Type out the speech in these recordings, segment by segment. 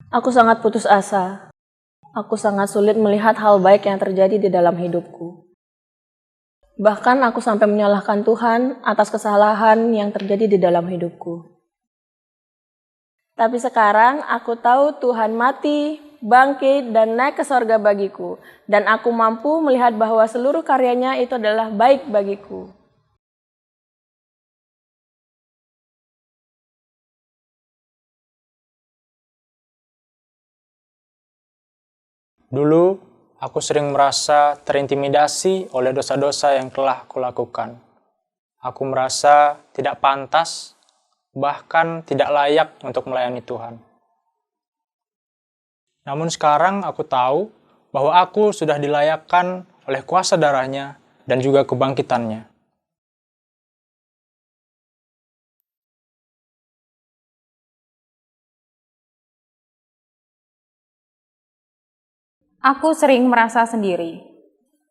Aku sangat putus asa. Aku sangat sulit melihat hal baik yang terjadi di dalam hidupku. Bahkan aku sampai menyalahkan Tuhan atas kesalahan yang terjadi di dalam hidupku. Tapi sekarang aku tahu Tuhan mati, bangkit, dan naik ke sorga bagiku. Dan aku mampu melihat bahwa seluruh karyanya itu adalah baik bagiku. Dulu, aku sering merasa terintimidasi oleh dosa-dosa yang telah kulakukan. Aku merasa tidak pantas, bahkan tidak layak untuk melayani Tuhan. Namun sekarang aku tahu bahwa aku sudah dilayakkan oleh kuasa darahnya dan juga kebangkitannya. Aku sering merasa sendiri,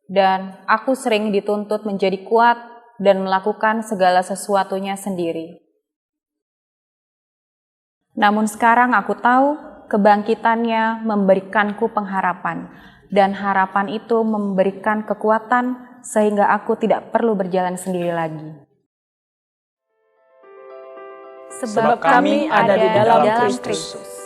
dan aku sering dituntut menjadi kuat dan melakukan segala sesuatunya sendiri. Namun sekarang aku tahu kebangkitannya memberikanku pengharapan, dan harapan itu memberikan kekuatan sehingga aku tidak perlu berjalan sendiri lagi. Sebab kami ada di dalam Kristus.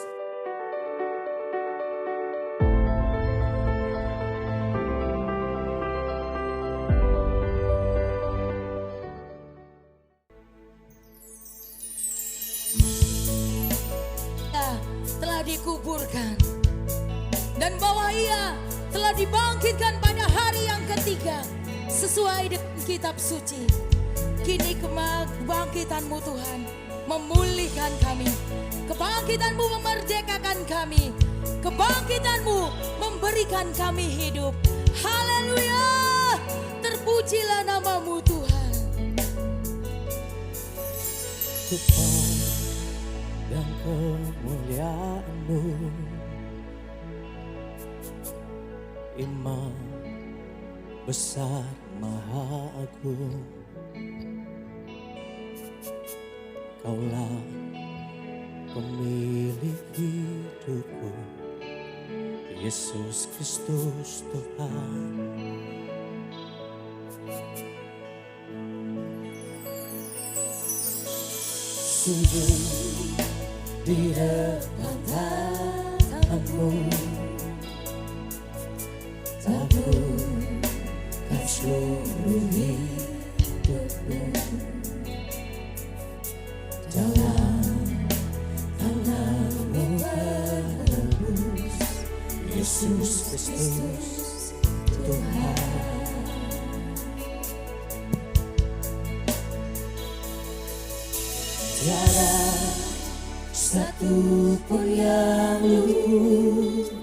Telah dikuburkan dan bahwa ia telah dibangkitkan pada hari yang ketiga sesuai dengan kitab suci. Kini kebangkitanmu Tuhan memulihkan kami, kebangkitanmu memerdekakan kami, kebangkitanmu memberikan kami hidup. Haleluya, terpujilah namamu Tuhan. Dan kemuliaan-Mu, Imam besar maha agung, Kaulah pemilik hidupku, Yesus Kristus Tuhan. Sujud di depan tanganmu, taburkan seluruh hidupku dalam tanganmu penebus, Yesus Kristus Tuhan. Tiada satu pun yang luput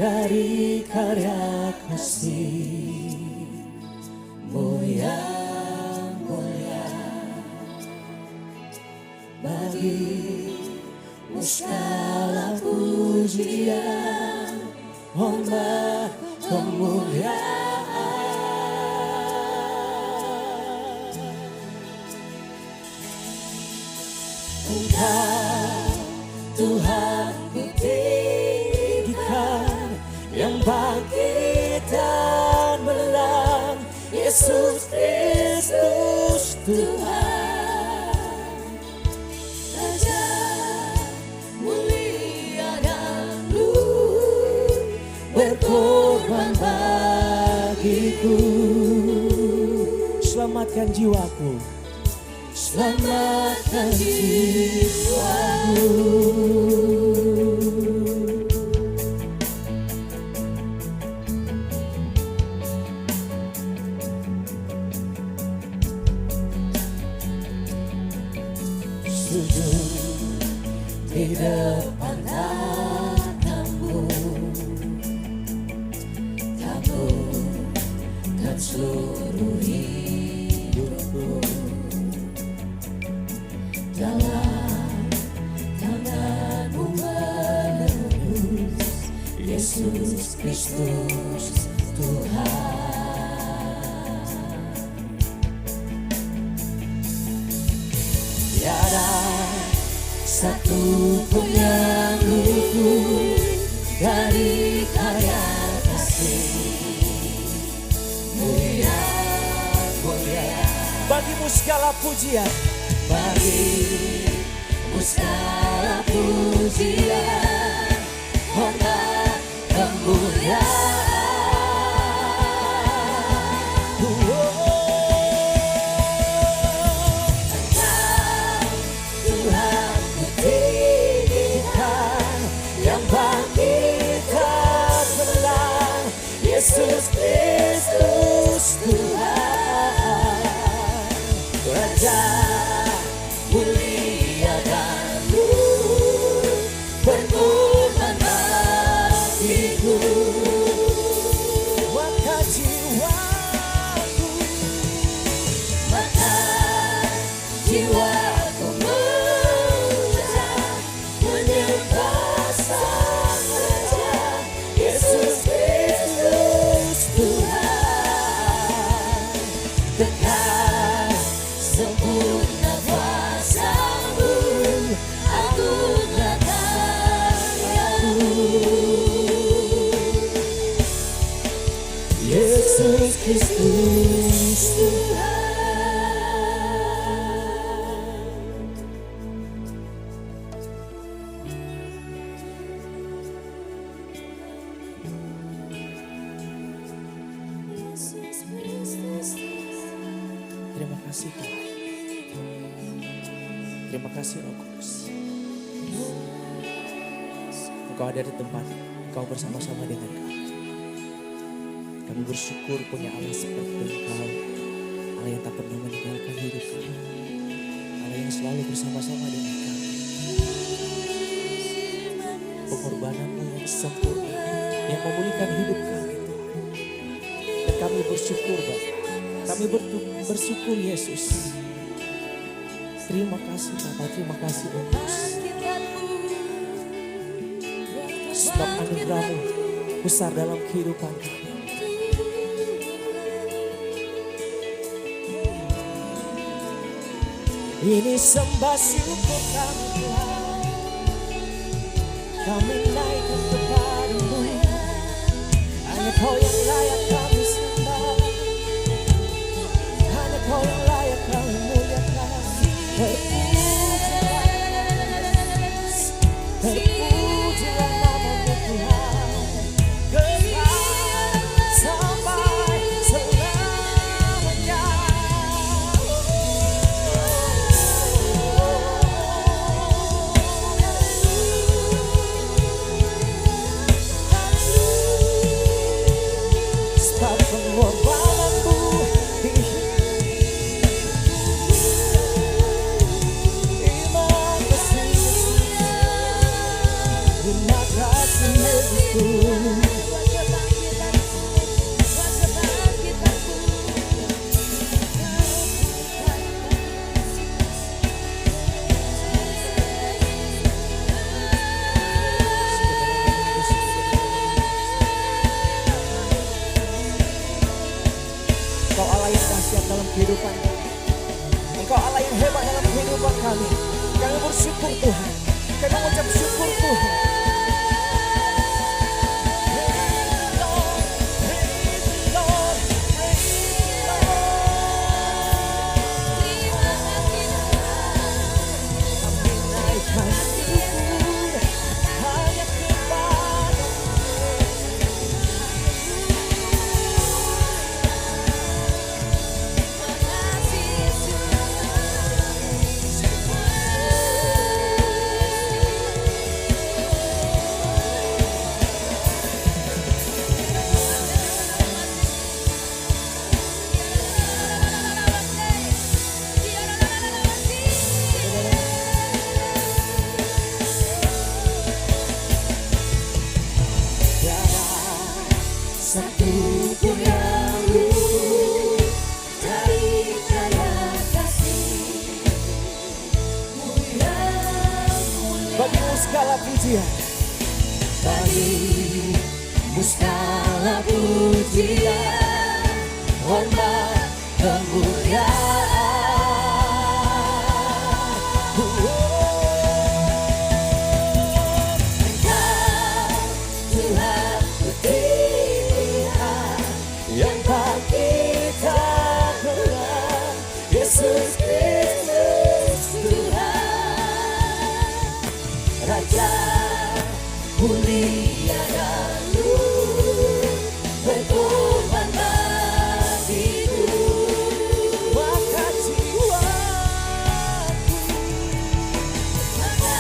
dari karya kasih-Mu yang mulia. Bagi-Mu segala pujian, hormat, kemuliaan. Engkau Tuhan kutinggikan, yang bangkit dan menang, Yesus Kristus Tuhan. Raja mulia dan luhur, berkorban bagiku. Selamatkan jiwaku, selamatkan jiwaku. Sujud di depan tanganmu, taburkan seluruh hidupku dalam tanganmu menebus, Yesus Kristus Tuhan. Tiada satu pun yang hidupku dari karya kasih. Mulia, mulia. Bagimu segala pujian. Bagimu segala pujian, hormat, kemuliaan. Engkau Tuhan ku tinggikan, yang bangkitkan menang, Yesus Kristus Tuhan, Raja mulia dan luhur, berfirman bagiku. Maka jiwaku, Maka jiwaku mengucap, menyembah Sang Raja, Yesus Kristus Tuhan. Kekal sempurna kuasa-Mu, agunglah karya-Mu. Yesus Kristus Tuhan. Yesus Kristus Tuhan. terima kasih Tuhan. Terima kasih Roh Kudus. Engkau ada di tempat, Engkau bersama-sama dengan kami. Kami bersyukur punya Allah seperti Engkau. Allah yang tak pernah meninggalkan hidup kami. Allah yang selalu bersama-sama dengan kami. Pengorbananmu yang sempurna, yang memulihkan hidup kami Tuhan. Dan kami bersyukur Bapa. Kami bersyukur Yesus. Terima kasih Bapa, terima kasih Yesus. Sebab anugerah-Mu besar dalam kehidupan kami. Ini sembah syukur kami Tuhan. Kami naikkan kepada-Mu. Hanya Kau yang layak kami sembah. Hanya Kau yang layak kami muliakan. Terpujilah nama-Mu Tuhan. Kekal sampai selamanya. Sebab pengorbanan-Mu di iman kasih Yesus. Terima kasih Yesus. Engkau Allah yang dahsyat dalam kehidupan kami. Engkau Allah yang hebat dalam kehidupan kami. Kami bersyukur Tuhan. Kami mengucap syukur Tuhan. Hanya kepada satu pun yang luput dari karya kasih. Mulia, mulia. Bagimu segala pujian. Bagimu segala pujian, hormat, kemuliaan. Engkau bangkitan Tuhan, Yesus Kristus Tuhan, Raja mulia dan luhur, berkorban bagiku. Maka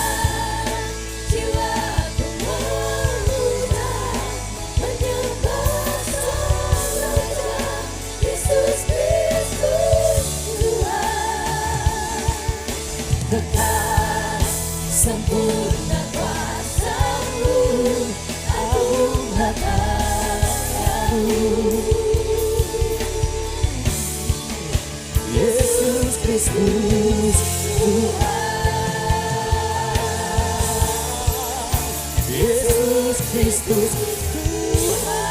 jiwaku memuja, menyembah Sang Raja, Yesus Kristus Tuhan. Kekal sempurna kuasa-Mu, agung karya-Mu. Yesus Kristus Tuhan, Yesus Kristus Tuhan.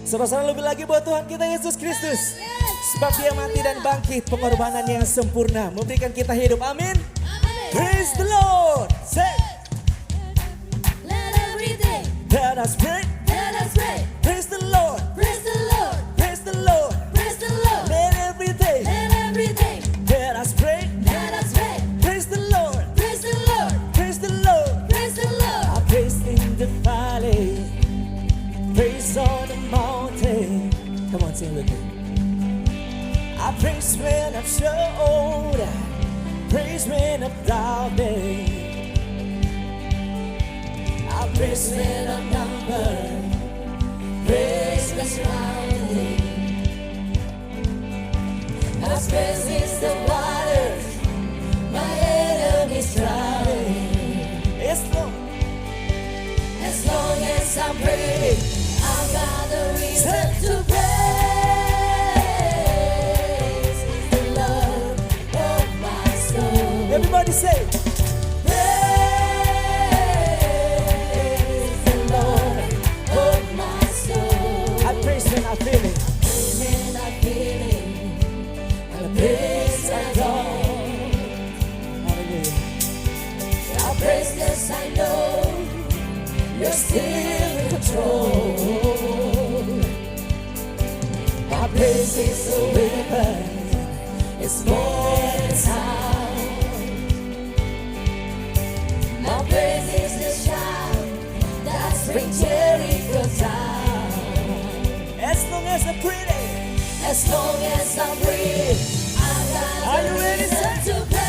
Sama-sama lebih lagi buat Tuhan kita Yesus Kristus. Sebab Dia mati dan bangkit, pengorbanan yang sempurna memberikan kita hidup. Amin. Praise the Lord. Say, Let everything, let us pray. let us pray. Praise the Lord. Praise the Lord, Praise the Lord. praise the Lord. Let everything. Let everything, Let us pray. let us pray. Praise the Lord. Praise the Lord, Praise the Lord. praise the Lord. I praise in the valley. Praise on the mountain. Come on, sing with me. I praise when I'm showed. Praise when I'm doubting. I praise when I'm numbered. Praise when surrounding. My praise is the water my enemies drowning. Yes, Lord. As long as I'm breathing, I've got a reason to praise the Lord of my soul. Everybody say, praise the Lord of my soul. I praise when I feel it. When I feel it, and I praise I don't. Hallelujah. I praise 'cause I know You're still in control. My praise is a weapon. It's more than sound. My praise is the shout that's bring Jericho down. As long as I'm breathing, as long as I'm breathing, I got Are you a ready, reason sir? to praise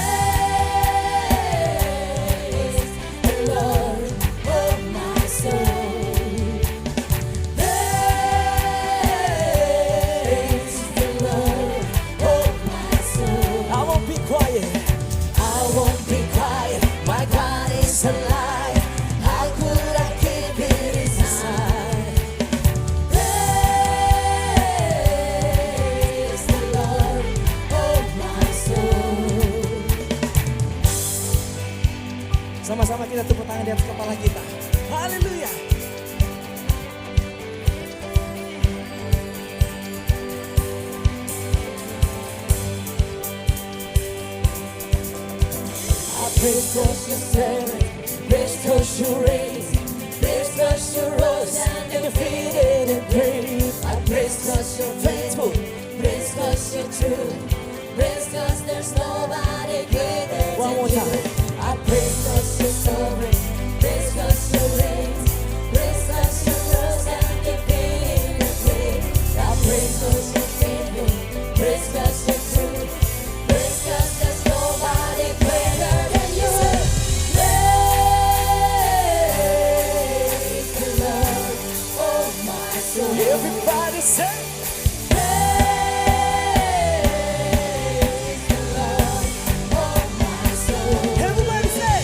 the Lord of my soul. Praise the Lord of my soul. I won't be quiet. I won't be quiet. My God is alive. How could I keep it inside? Praise the Lord of my soul. Sama-sama kita tepuk tangan di atas kepala kita. Haleluya. I praise 'cause you said it, praise 'cause you raised, praise 'cause you rose and defeated in grave. I praise 'cause you're faithful, praise 'cause you're true, praise 'cause there's nobody greater One than more you. time. I praise 'cause you're sovereign, praise 'cause you reign, praise 'cause you rose and defeated in grave. I praise 'cause you're faithful, praise 'cause you're true, praise 'cause there's nobody greater than you. Praise the Lord of my soul. Everybody say, praise the Lord of my soul. Everybody say,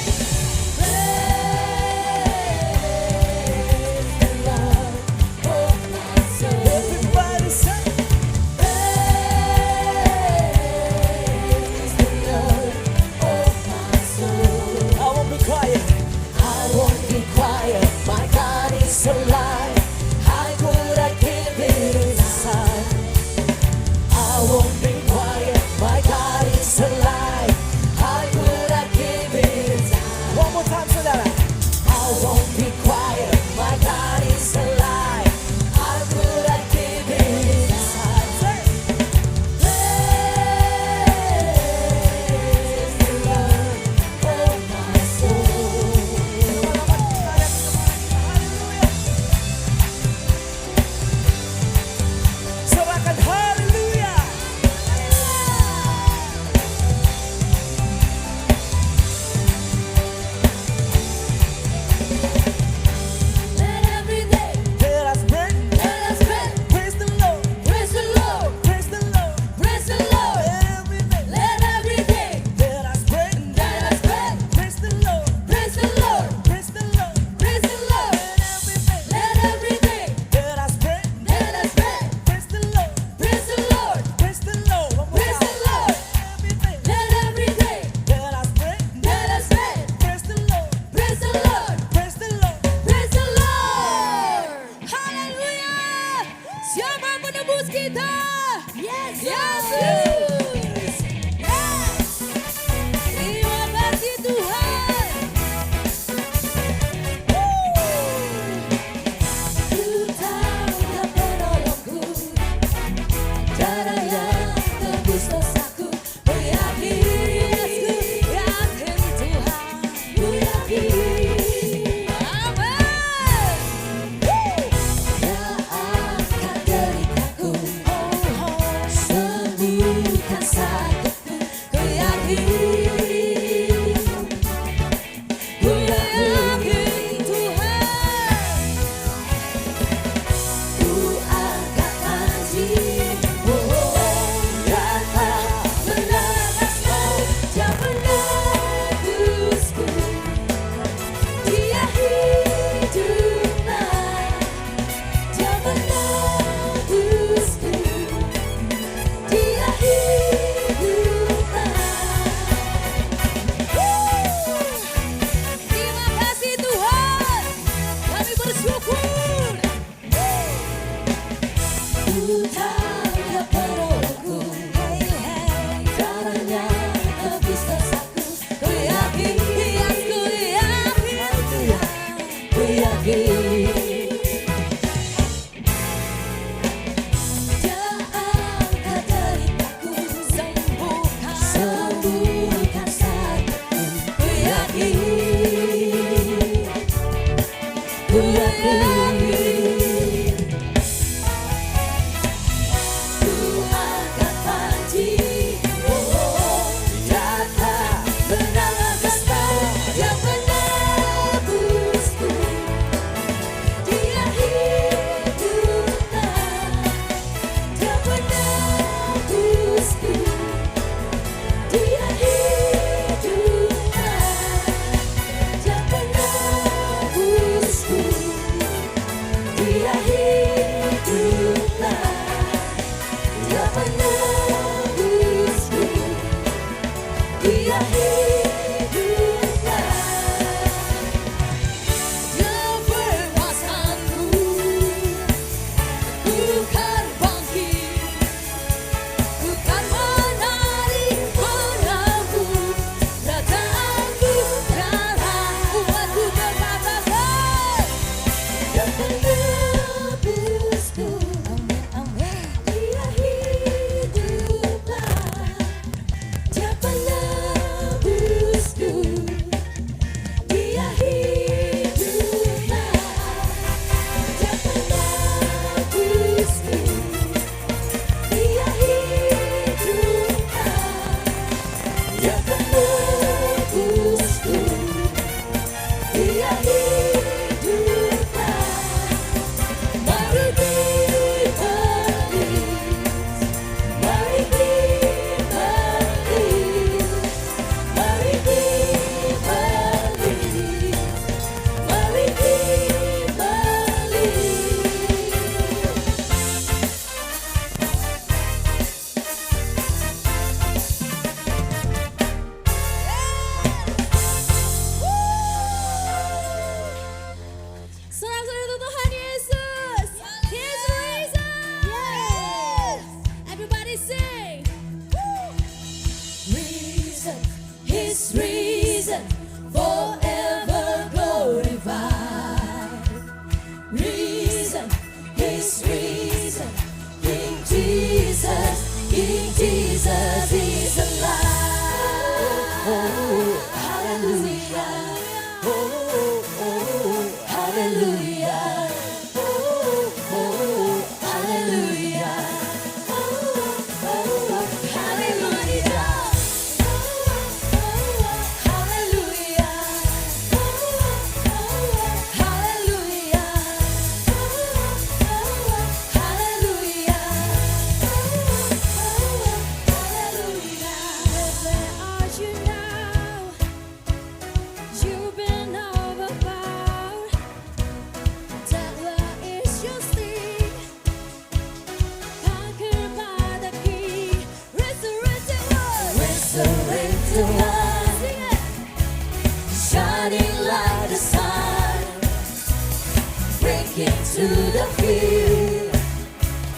into the field.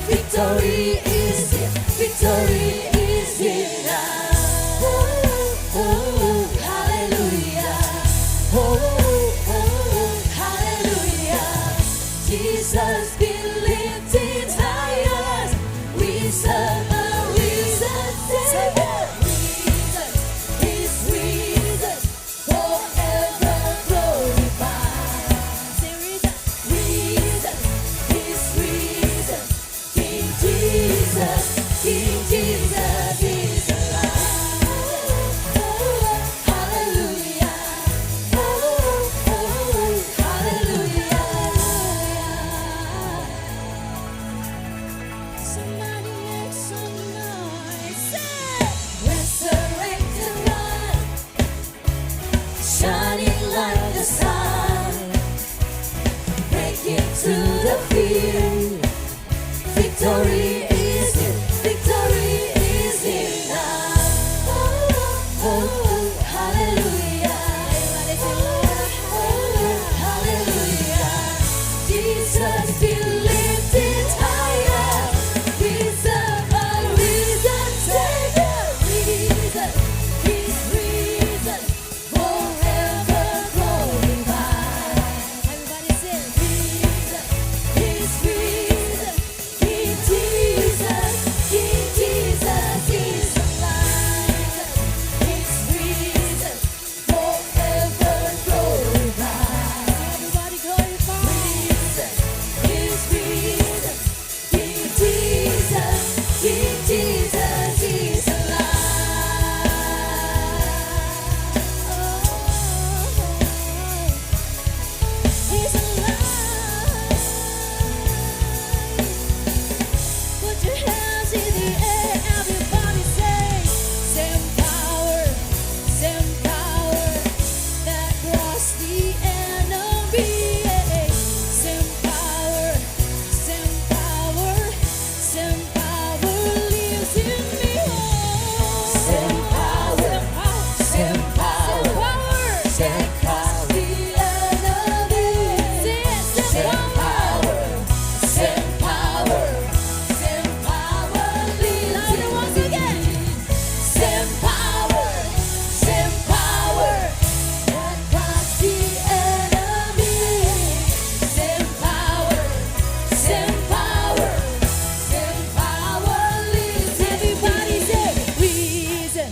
Victory is here, victory is here now. Oh, oh, hallelujah. Oh, oh, hallelujah. Jesus be lifted higher. We serve a risen Savior. Reason, His reason, forever glorified. Reason, His reason, King Jesus is alive. Hallelujah. Oh, oh, hallelujah. Somebody make some noise. Say, resurrected one, shining like the sun, breaking through the field. Victory is here, victory is here now. Oh, oh, hallelujah. Everybody sing, oh, hallelujah. Jesus be lifted higher. We serve a risen Savior. Reason, His reason, forever glorified. Everybody sing, reason, His reason, King Jesus is alive. His reason, forever glorified. Everybody glorify. Reason, His reason, King Jesus is alive. He's alive. Put your hands in the air, everybody say, same power that crushed the enemy. Same power lives in me. Same power that crushed the enemy. Same power lives in once again. Same power that crushed the enemy. Same power lives. Everybody say, reason,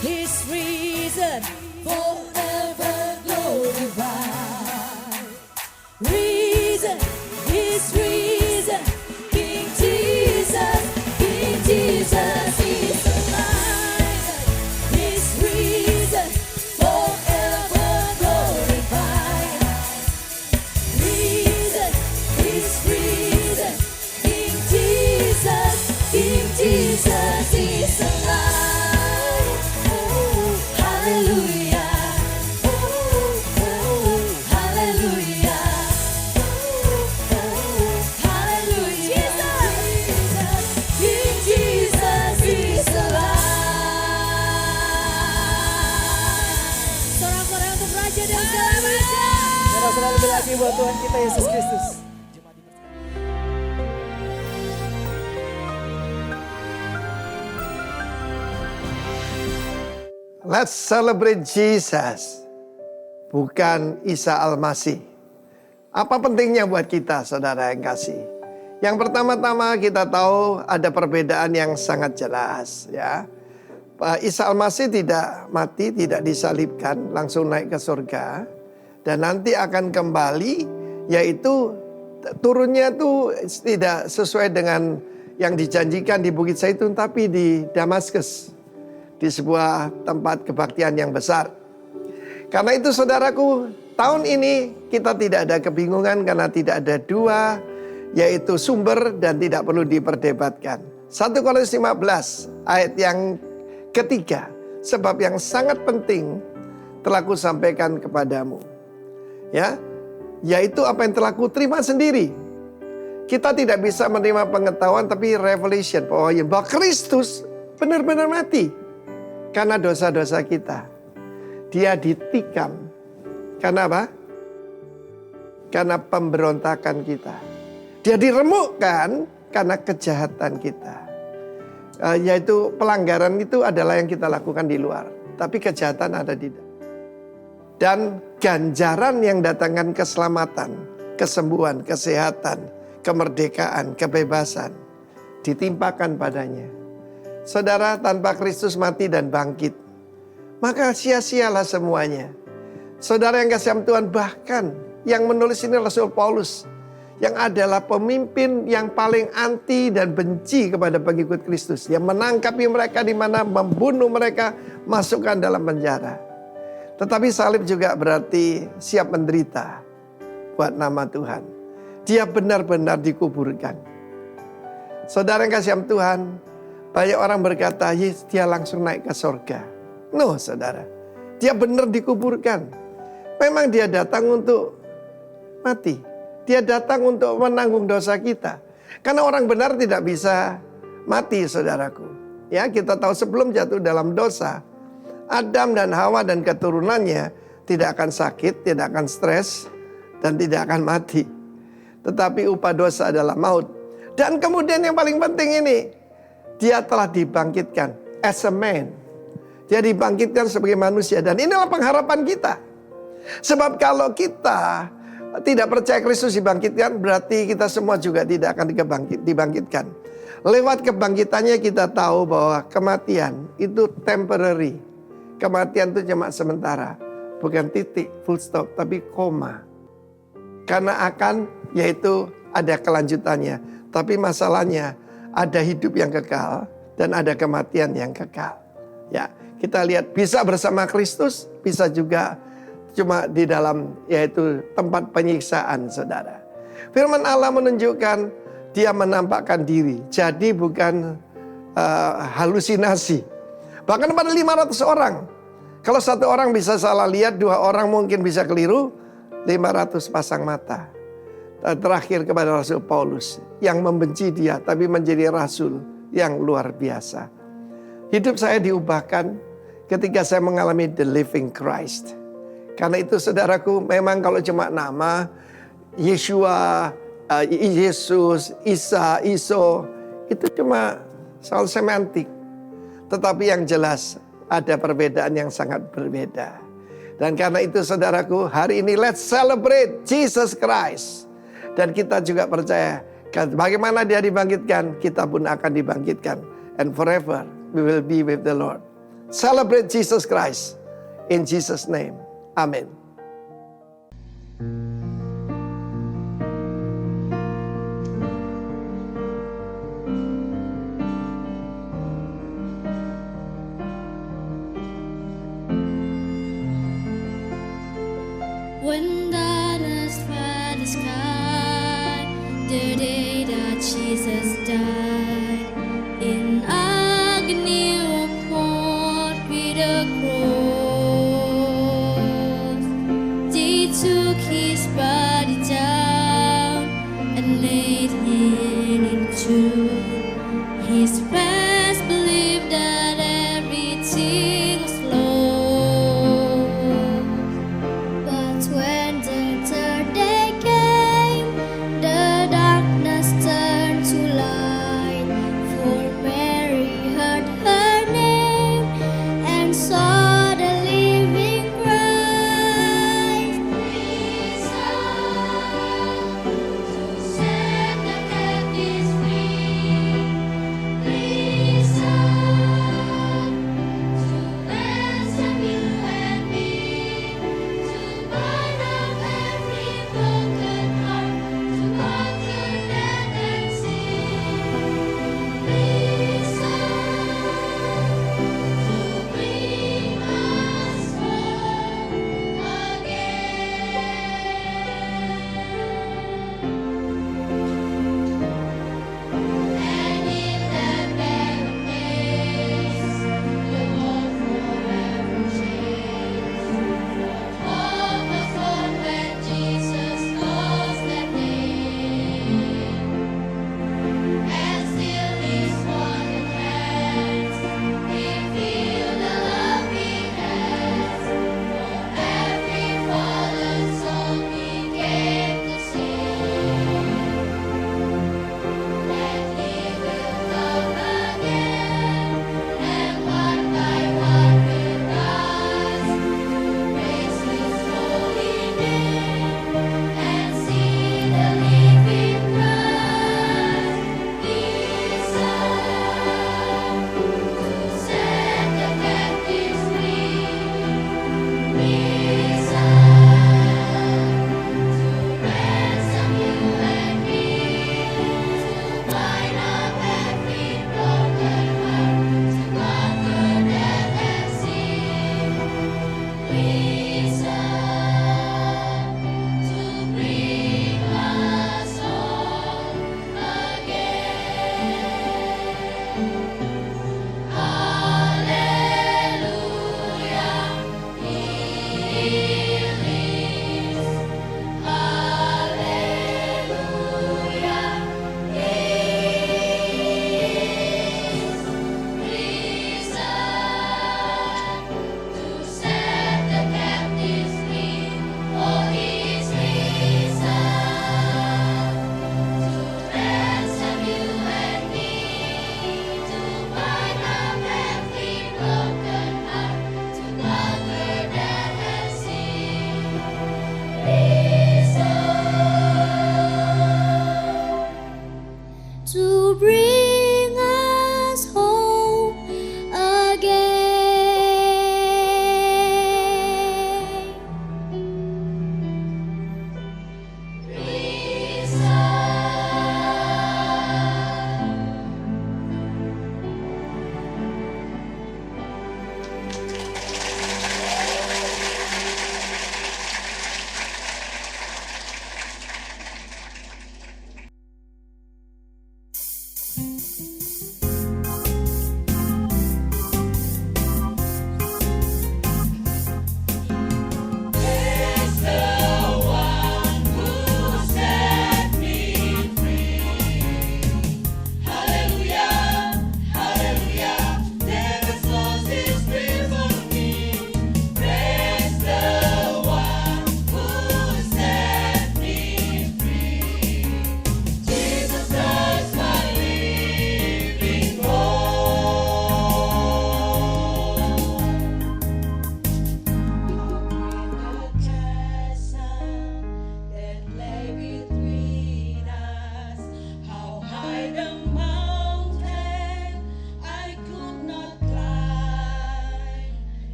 His reason, forever glorified. Reason, His reason, King Jesus is alive. His reason, forever glorified. Reason, His reason, King Jesus is alive. Oh, hallelujah. Oh, hallelujah. Hallelujah. King Jesus is alive. Sorak-sorai untuk Raja dan segala macam. Saudara lebih lagi buat Tuhan kita Yesus Kristus. Let's celebrate Jesus, bukan Isa Al-Masih. Apa pentingnya buat kita, saudara yang kasih? Yang pertama-tama kita tahu ada perbedaan yang sangat jelas, ya. Isa Al-Masih tidak mati, tidak disalibkan, langsung naik ke surga, dan nanti akan kembali, yaitu turunnya itu tidak sesuai dengan yang dijanjikan di Bukit Zaitun, tapi di Damaskus, di sebuah tempat kebaktian yang besar. Karena itu saudaraku, tahun ini kita tidak ada kebingungan karena tidak ada dua, yaitu sumber dan tidak perlu diperdebatkan. 1 Korintus 15 ayat yang ketiga, sebab yang sangat penting telah kusampaikan kepadamu. Ya, yaitu apa yang telah kuterima sendiri. Kita tidak bisa menerima pengetahuan tapi revelation bahwa Kristus benar-benar mati karena dosa-dosa kita. Dia ditikam. Karena apa? karena pemberontakan kita. Dia diremukkan karena kejahatan kita. Yaitu pelanggaran itu adalah yang kita lakukan di luar, tapi kejahatan ada di dalam. Dan ganjaran yang datangkan keselamatan, kesembuhan, kesehatan, kemerdekaan, kebebasan ditimpakan padanya. Saudara, tanpa Kristus mati dan bangkit, maka sia-sialah semuanya. Saudara yang kasih Tuhan, bahkan yang menulis ini Rasul Paulus, yang adalah pemimpin yang paling anti dan benci kepada pengikut Kristus, yang menangkapi mereka di mana, membunuh mereka, masukkan dalam penjara. Tetapi salib juga berarti siap menderita buat nama Tuhan. Dia benar-benar dikuburkan. Saudara yang kasih Tuhan, banyak orang berkata, yes, dia langsung naik ke surga. No, saudara. Dia benar dikuburkan. Memang dia datang untuk mati. Dia datang untuk menanggung dosa kita. Karena orang benar tidak bisa mati, saudaraku. Ya, kita tahu sebelum jatuh dalam dosa, Adam dan Hawa dan keturunannya tidak akan sakit, tidak akan stres, dan tidak akan mati. Tetapi upah dosa adalah maut. Dan kemudian yang paling penting ini, dia telah dibangkitkan as a man. Dia dibangkitkan sebagai manusia. Dan inilah pengharapan kita. Sebab kalau kita tidak percaya Kristus dibangkitkan, berarti kita semua juga tidak akan dibangkitkan. Lewat kebangkitannya kita tahu bahwa kematian itu temporary. Kematian itu cuma sementara. Bukan titik, full stop, tapi koma. Karena akan, yaitu ada kelanjutannya. Tapi masalahnya ada hidup yang kekal dan ada kematian yang kekal. Ya, kita lihat bisa bersama Kristus, bisa juga cuma di dalam yaitu tempat penyiksaan, saudara. Firman Allah menunjukkan dia menampakkan diri. Jadi bukan halusinasi. Bahkan pada 500 orang. Kalau satu orang bisa salah lihat, 2 orang mungkin bisa keliru, 500 pasang mata. Terakhir kepada Rasul Paulus yang membenci dia tapi menjadi rasul yang luar biasa. Hidup saya diubahkan ketika saya mengalami the living Christ. Karena itu saudaraku, memang kalau cuma nama Yeshua, Yesus, Isa, Iso, itu cuma soal semantik. Tetapi yang jelas ada perbedaan yang sangat berbeda. Dan karena itu saudaraku, hari ini let's celebrate Jesus Christ. Dan kita juga percaya bagaimana dia dibangkitkan, kita pun akan dibangkitkan. And forever we will be with the Lord. Celebrate Jesus Christ. In Jesus' name. Amen. When darkness filled the sky, the day that Jesus died, in agony upon the cross, they took his body down and laid him into his rest, believed that everything was lost. But when the third day came, the darkness turned to light.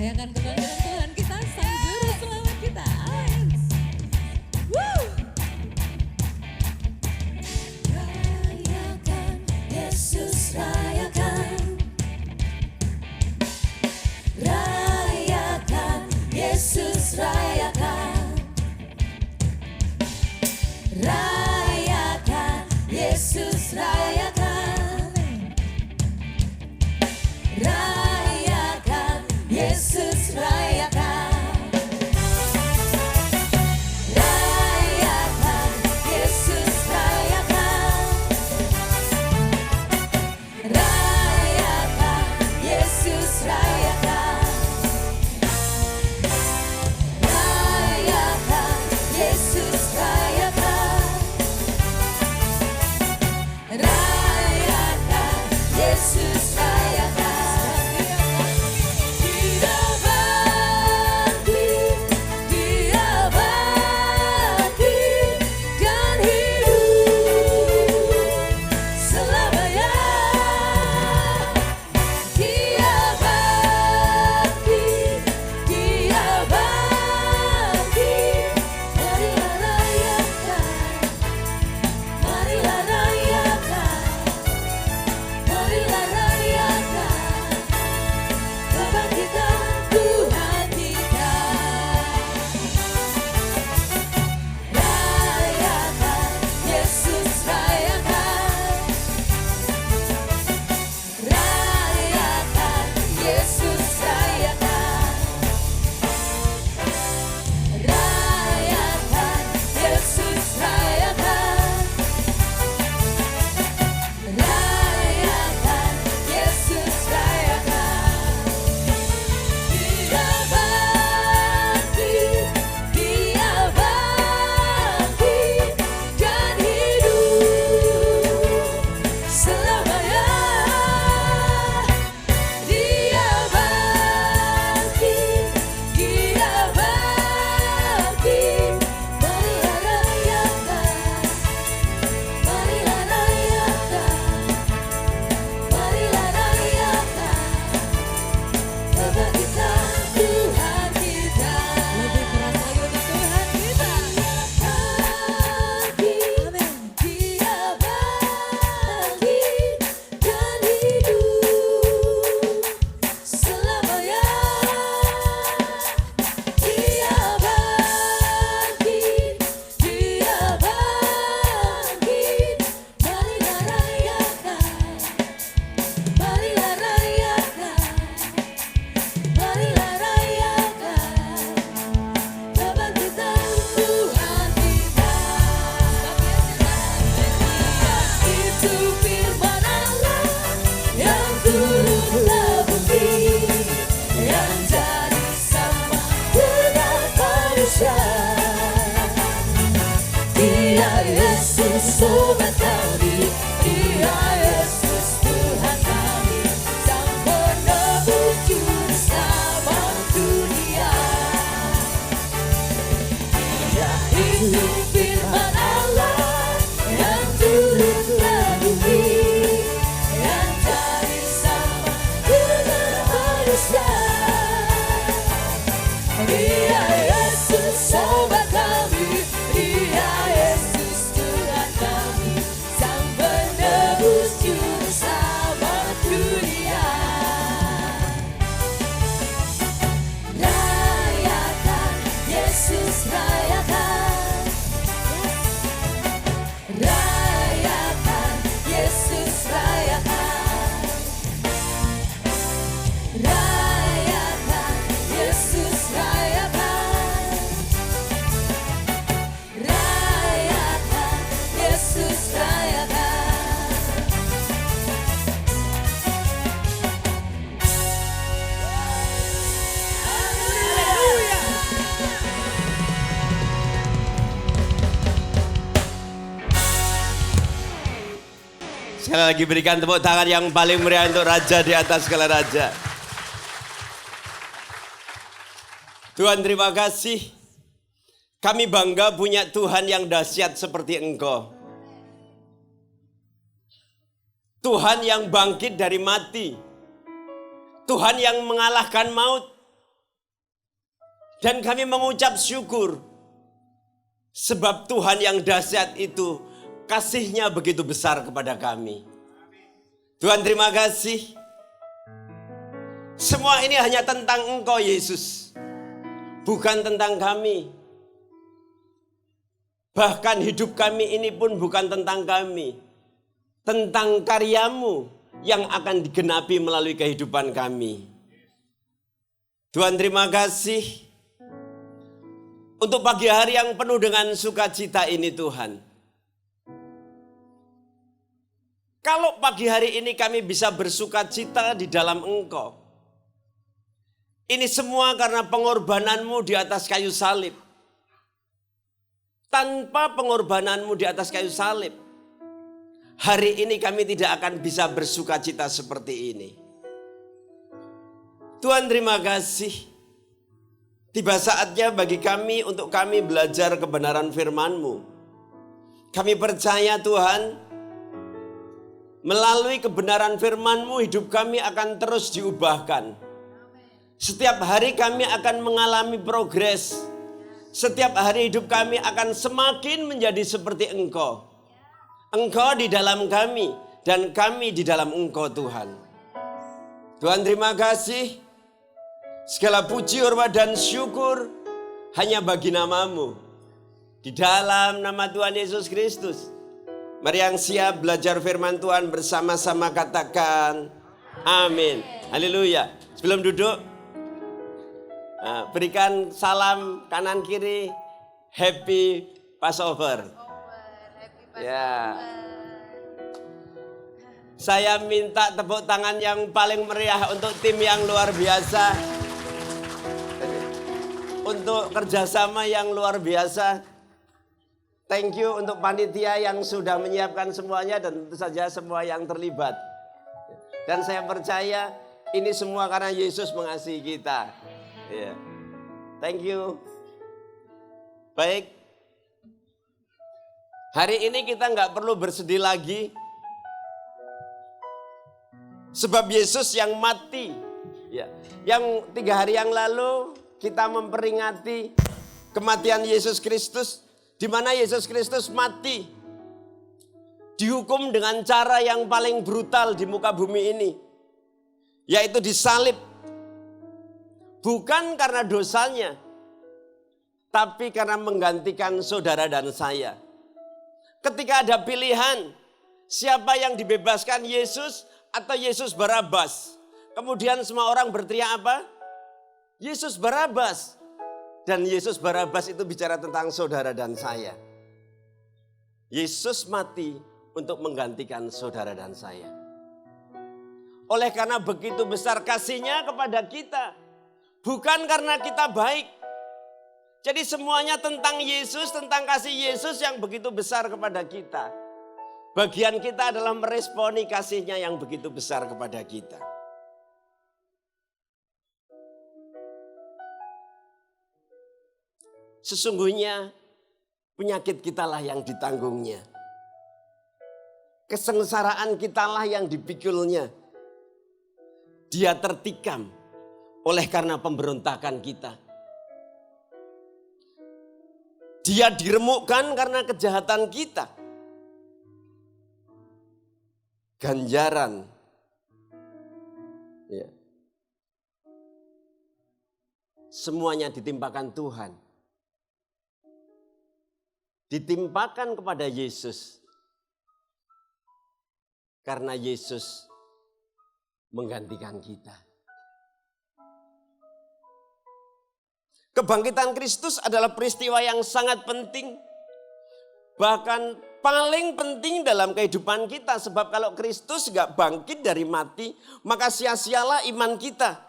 Rayakan kebangkitan Tuhan kita, Sang Juru Selamat kita. Amin. Woo! Rayakan, Yesus rayakan. Rayakan, Yesus rayakan. Rayakan, Yesus rayakan. Rayakan, Yesus rayakan. Rayakan, Yesus rayakan. Rayakan, Yesus rayakan. Rayakan, Yesus rayakan. Rayakan, Yesus rayakan. Dia bangkit, Dia bangkit dan hidup selamanya. Dia bangkit, Dia bangkit. Marilah rayakan, marilah rayakan, marilah rayakan kebangkitan Tuhan kita. Rayakan, Yesus rayakan. Rayakan, Yesus rayakan. Rayakan, Yesus rayakan. Rayakan, Yesus rayakan. Dia bangkit, Dia bangkit dan hidup selamanya. Dia bangkit, Dia bangkit. Marilah rayakan, marilah rayakan, marilah rayakan kebangkitan Tuhan kita. Lebih keras lagi untuk Tuhan kita. Bangkit, Dia bangkit dan hidup selamanya. Dia bangkit, Dia bangkit. Marilah rayakan, marilah rayakan, marilah rayakan kebangkitan Tuhan kita. Itu firman Allah yang turun ke bumi, yang jadi sama dengan manusia. Dia Yesus sobat kami, Dia Yesus Tuhan kami, Sang penebus juru selamat dunia. Dia itu firman Allah yang turun ke bumi, yang jadi sama dengan manusia. Dia Yesus sobat kami, Dia Yesus Tuhan kami, Sang penebus juru selamat dunia. Rayakan, Yesus rayakan. Rayakan, Yesus rayakan. Rayakan, Yesus rayakan. Rayakan, Yesus rayakan. Haleluya. Sekali lagi berikan tepuk tangan yang paling meriah untuk Raja di atas segala raja. Tuhan terima kasih. Kami bangga punya Tuhan yang dahsyat seperti Engkau. Tuhan yang bangkit dari mati. Tuhan yang mengalahkan maut. Dan kami mengucap syukur. Sebab Tuhan yang dahsyat itu kasih-Nya begitu besar kepada kami. Tuhan terima kasih. Semua ini hanya tentang Engkau Yesus. Bukan tentang kami. Bahkan hidup kami ini pun bukan tentang kami. Tentang karya-Mu yang akan digenapi melalui kehidupan kami. Tuhan terima kasih. Untuk pagi hari yang penuh dengan sukacita ini Tuhan. Kalau pagi hari ini kami bisa bersukacita di dalam Engkau. Ini semua karena pengorbanan-Mu di atas kayu salib. Tanpa pengorbanan-Mu di atas kayu salib, hari ini kami tidak akan bisa bersukacita seperti ini. Tuhan terima kasih. Tiba saatnya bagi kami untuk kami belajar kebenaran firman-Mu. Kami percaya Tuhan, melalui kebenaran firman-Mu hidup kami akan terus diubahkan. Setiap hari kami akan mengalami progres. Setiap hari hidup kami akan semakin menjadi seperti Engkau. Engkau di dalam kami dan kami di dalam Engkau Tuhan. Tuhan terima kasih. Segala puji, hormat dan syukur hanya bagi nama-Mu. Di dalam nama Tuhan Yesus Kristus. Mari yang siap belajar firman Tuhan bersama-sama katakan amin. Haleluya. Sebelum duduk, berikan salam kanan kiri. Happy Passover. Ya. Saya minta tepuk tangan yang paling meriah untuk tim yang luar biasa. Untuk kerjasama yang luar biasa. Thank you untuk panitia yang sudah menyiapkan semuanya dan tentu saja semua yang terlibat. Dan saya percaya ini semua karena Yesus mengasihi kita. Yeah. Thank you. Baik. Hari ini kita nggak perlu bersedih lagi. Sebab Yesus yang mati. Ya. Yang 3 hari yang lalu kita memperingati kematian Yesus Kristus, di mana Yesus Kristus mati, dihukum dengan cara yang paling brutal di muka bumi ini, yaitu disalib. Bukan karena dosanya, tapi karena menggantikan saudara dan saya. Ketika ada pilihan, siapa yang dibebaskan, Yesus atau Yesus Barabas? Kemudian semua orang berteriak apa? Yesus Barabas. Dan Yesus Barabas itu bicara tentang saudara dan saya. Yesus mati untuk menggantikan saudara dan saya. Oleh karena begitu besar kasih-Nya kepada kita. Bukan karena kita baik. Jadi semuanya tentang Yesus, tentang kasih Yesus yang begitu besar kepada kita. Bagian kita adalah meresponi kasih-Nya yang begitu besar kepada kita. Sesungguhnya penyakit kitalah yang ditanggungnya. Kesengsaraan kitalah yang dipikulnya. Dia tertikam oleh karena pemberontakan kita. Dia diremukkan karena kejahatan kita. Ganjaran. Ya. Semuanya ditimpakan Tuhan. Ditimpakan kepada Yesus. Karena Yesus menggantikan kita. Kebangkitan Kristus adalah peristiwa yang sangat penting. Bahkan paling penting dalam kehidupan kita. Sebab kalau Kristus gak bangkit dari mati, maka sia-sialah iman kita.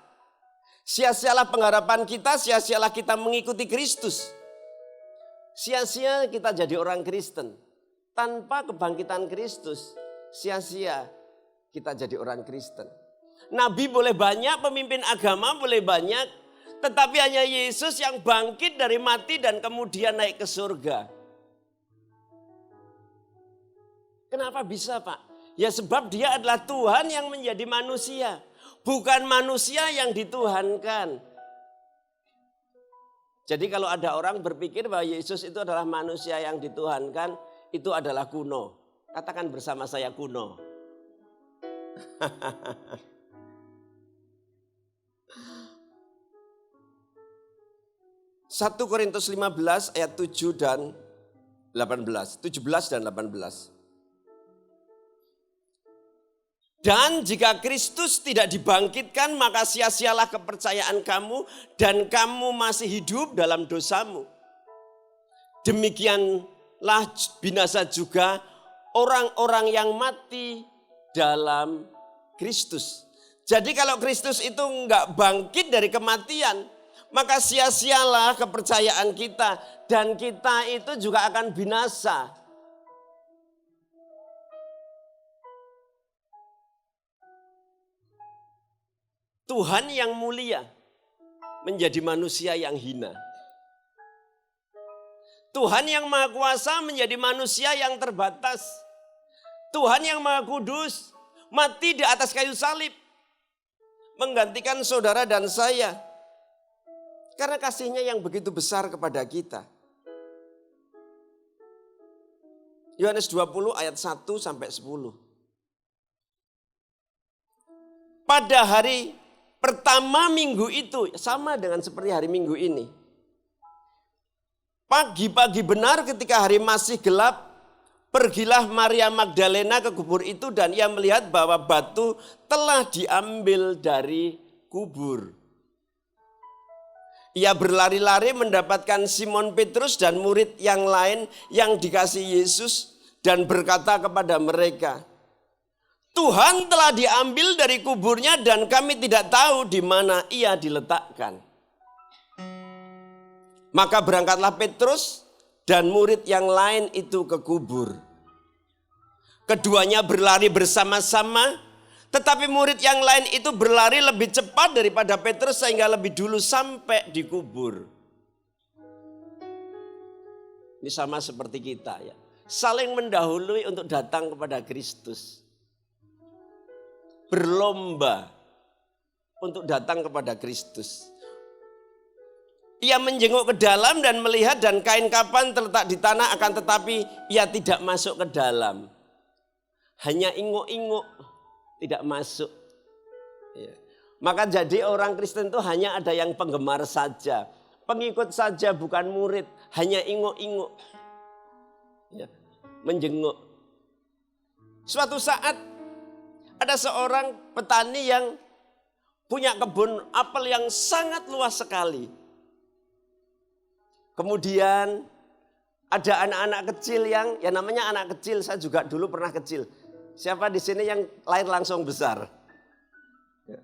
Sia-sialah pengharapan kita, sia-sialah kita mengikuti Kristus. Sia-sia kita jadi orang Kristen. Tanpa kebangkitan Kristus, sia-sia kita jadi orang Kristen. Nabi boleh banyak, pemimpin agama boleh banyak, tetapi hanya Yesus yang bangkit dari mati dan kemudian naik ke surga. Kenapa bisa, Pak? Ya sebab Dia adalah Tuhan yang menjadi manusia, bukan manusia yang dituhankan. Jadi kalau ada orang berpikir bahwa Yesus itu adalah manusia yang dituhankan, itu adalah kuno. Katakan bersama saya kuno. 1 Korintus 15 ayat 7 dan 18. 17 dan 18. Dan jika Kristus tidak dibangkitkan, maka sia-sialah kepercayaan kamu dan kamu masih hidup dalam dosamu. Demikianlah binasa juga orang-orang yang mati dalam Kristus. Jadi kalau Kristus itu enggak bangkit dari kematian, maka sia-sialah kepercayaan kita dan kita itu juga akan binasa. Tuhan yang mulia menjadi manusia yang hina. Tuhan yang maha kuasa menjadi manusia yang terbatas. Tuhan yang maha kudus mati di atas kayu salib. Menggantikan saudara dan saya. Karena kasihnya yang begitu besar kepada kita. Yohanes 20 ayat 1 sampai 10. Pada hari pertama minggu itu, sama dengan seperti hari Minggu ini. Pagi-pagi benar ketika hari masih gelap, pergilah Maria Magdalena ke kubur itu dan ia melihat bahwa batu telah diambil dari kubur. Ia berlari-lari mendapatkan Simon Petrus dan murid yang lain yang dikasihi Yesus dan berkata kepada mereka, Tuhan telah diambil dari kuburnya dan kami tidak tahu di mana ia diletakkan. Maka berangkatlah Petrus dan murid yang lain itu ke kubur. Keduanya berlari bersama-sama, tetapi murid yang lain itu berlari lebih cepat daripada Petrus sehingga lebih dulu sampai di kubur. Ini sama seperti kita ya. Saling mendahului untuk datang kepada Kristus. Berlomba untuk datang kepada Kristus. Ia menjenguk ke dalam dan melihat dan kain kafan terletak di tanah akan tetapi ia tidak masuk ke dalam. Hanya inguk-inguk tidak masuk. Ya. Maka jadi orang Kristen itu hanya ada yang penggemar saja. Pengikut saja bukan murid. Hanya inguk-inguk. Ya. Menjenguk. Suatu saat ada seorang petani yang punya kebun apel yang sangat luas sekali. Kemudian ada anak-anak kecil yang namanya anak kecil, saya juga dulu pernah kecil. Siapa di sini yang lahir langsung besar?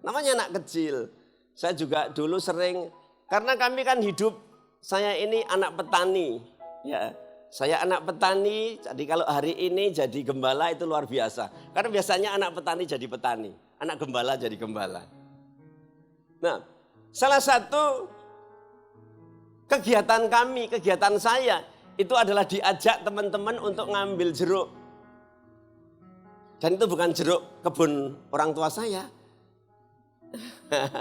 Namanya anak kecil. Saya juga dulu sering, karena kami kan hidup, saya ini anak petani. Ya, saya anak petani, jadi kalau hari ini jadi gembala itu luar biasa. Karena biasanya anak petani jadi petani, anak gembala jadi gembala. Nah, salah satu kegiatan kami, kegiatan saya, itu adalah diajak teman-teman untuk ngambil jeruk. Dan itu bukan jeruk kebun orang tua saya.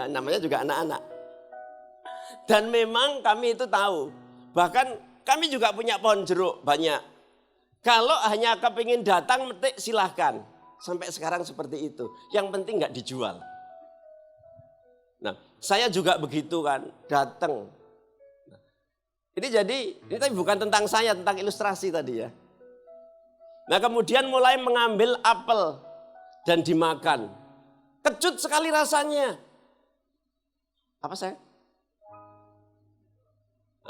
Namanya juga anak-anak. Dan memang kami itu tahu, bahkan kami juga punya pohon jeruk banyak. Kalau hanya kepingin datang metik silahkan. Sampai sekarang seperti itu. Yang penting nggak dijual. Nah, saya juga begitu kan, datang. Ini tapi bukan tentang saya, tentang ilustrasi tadi ya. Nah kemudian mulai mengambil apel dan dimakan. Kecut sekali rasanya. Apa saya?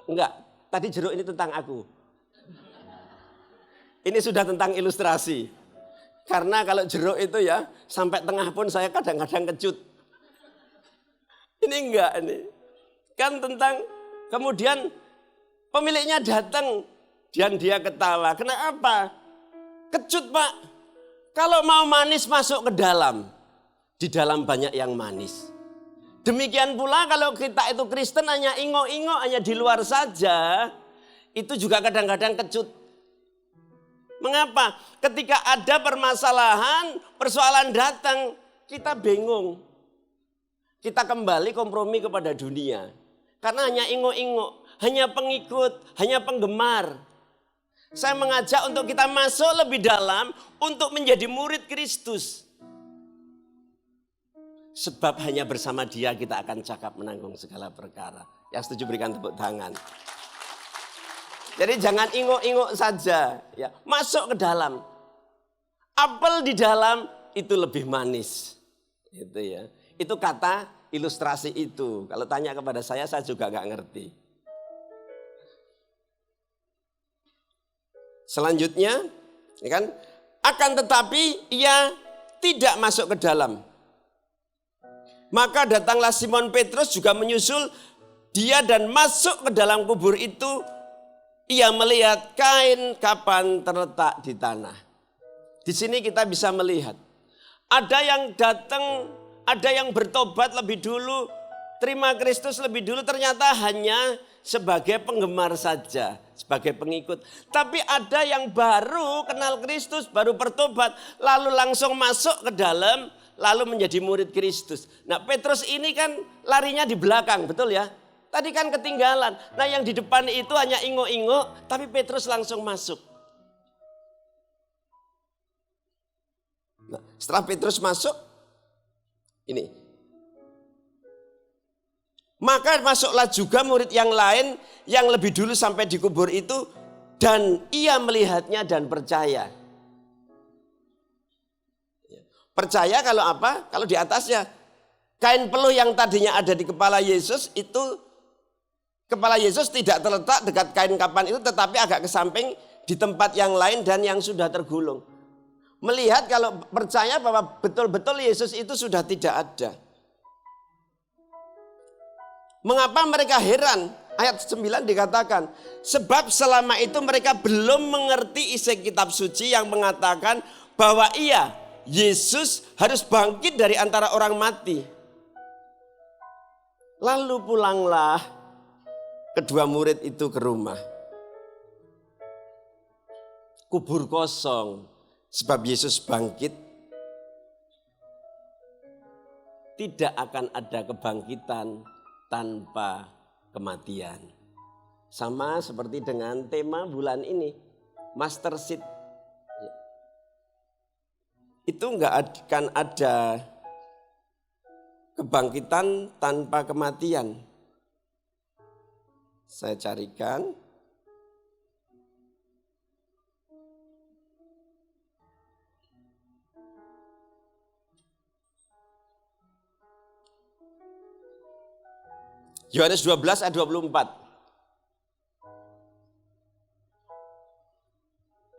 Enggak, tadi jeruk ini tentang aku. Ini sudah tentang ilustrasi. Karena kalau jeruk itu ya, sampai tengah pun saya kadang-kadang kecut. Ini enggak ini. Kan tentang, kemudian pemiliknya datang dan dia ketawa. Kenapa? Kecut Pak. Kalau mau manis masuk ke dalam. Di dalam banyak yang manis. Demikian pula kalau kita itu Kristen hanya ingok-ingok, hanya di luar saja. Itu juga kadang-kadang kecut. Mengapa? Ketika ada permasalahan, persoalan datang, kita bingung. Kita kembali kompromi kepada dunia. Karena hanya ingok-ingok. hanya pengikut, hanya penggemar. Saya mengajak untuk kita masuk lebih dalam untuk menjadi murid Kristus. Sebab hanya bersama Dia kita akan cakap menanggung segala perkara. Yang setuju berikan tepuk tangan. Jadi jangan ingok-ingok saja, ya. Masuk ke dalam. Apel di dalam itu lebih manis. Itu ya. Itu kata ilustrasi itu. Kalau tanya kepada saya juga nggak ngerti. Selanjutnya, ya kan? Akan tetapi ia tidak masuk ke dalam. Maka datanglah Simon Petrus juga menyusul dia dan masuk ke dalam kubur itu. Ia melihat kain kapan terletak di tanah. Di sini kita bisa melihat. Ada yang datang, ada yang bertobat lebih dulu, terima Kristus lebih dulu, ternyata hanya sebagai penggemar saja, sebagai pengikut. Tapi ada yang baru kenal Kristus, baru bertobat, lalu langsung masuk ke dalam, lalu menjadi murid Kristus. Nah, Petrus ini kan larinya di belakang, betul ya? Tadi kan ketinggalan. Nah, yang di depan itu hanya ingok-ingok, tapi Petrus langsung masuk. Nah, setelah Petrus masuk, ini. Maka masuklah juga murid yang lain yang lebih dulu sampai di kubur itu, dan ia melihatnya dan percaya. Percaya kalau apa? Kalau di atasnya kain peluh yang tadinya ada di kepala Yesus itu, kepala Yesus tidak terletak dekat kain kapan itu, tetapi agak ke samping di tempat yang lain dan yang sudah tergulung. Melihat kalau percaya bahwa betul-betul Yesus itu sudah tidak ada. Mengapa mereka heran? Ayat 9 dikatakan, sebab selama itu mereka belum mengerti isi kitab suci yang mengatakan bahwa Yesus harus bangkit dari antara orang mati. Lalu pulanglah kedua murid itu ke rumah. Kubur kosong, sebab Yesus bangkit. Tidak akan ada kebangkitan tanpa kematian. Sama seperti dengan tema bulan ini, Master Seed. Itu enggak akan ada kebangkitan tanpa kematian. Saya carikan. Yohanes 12 ayat 24.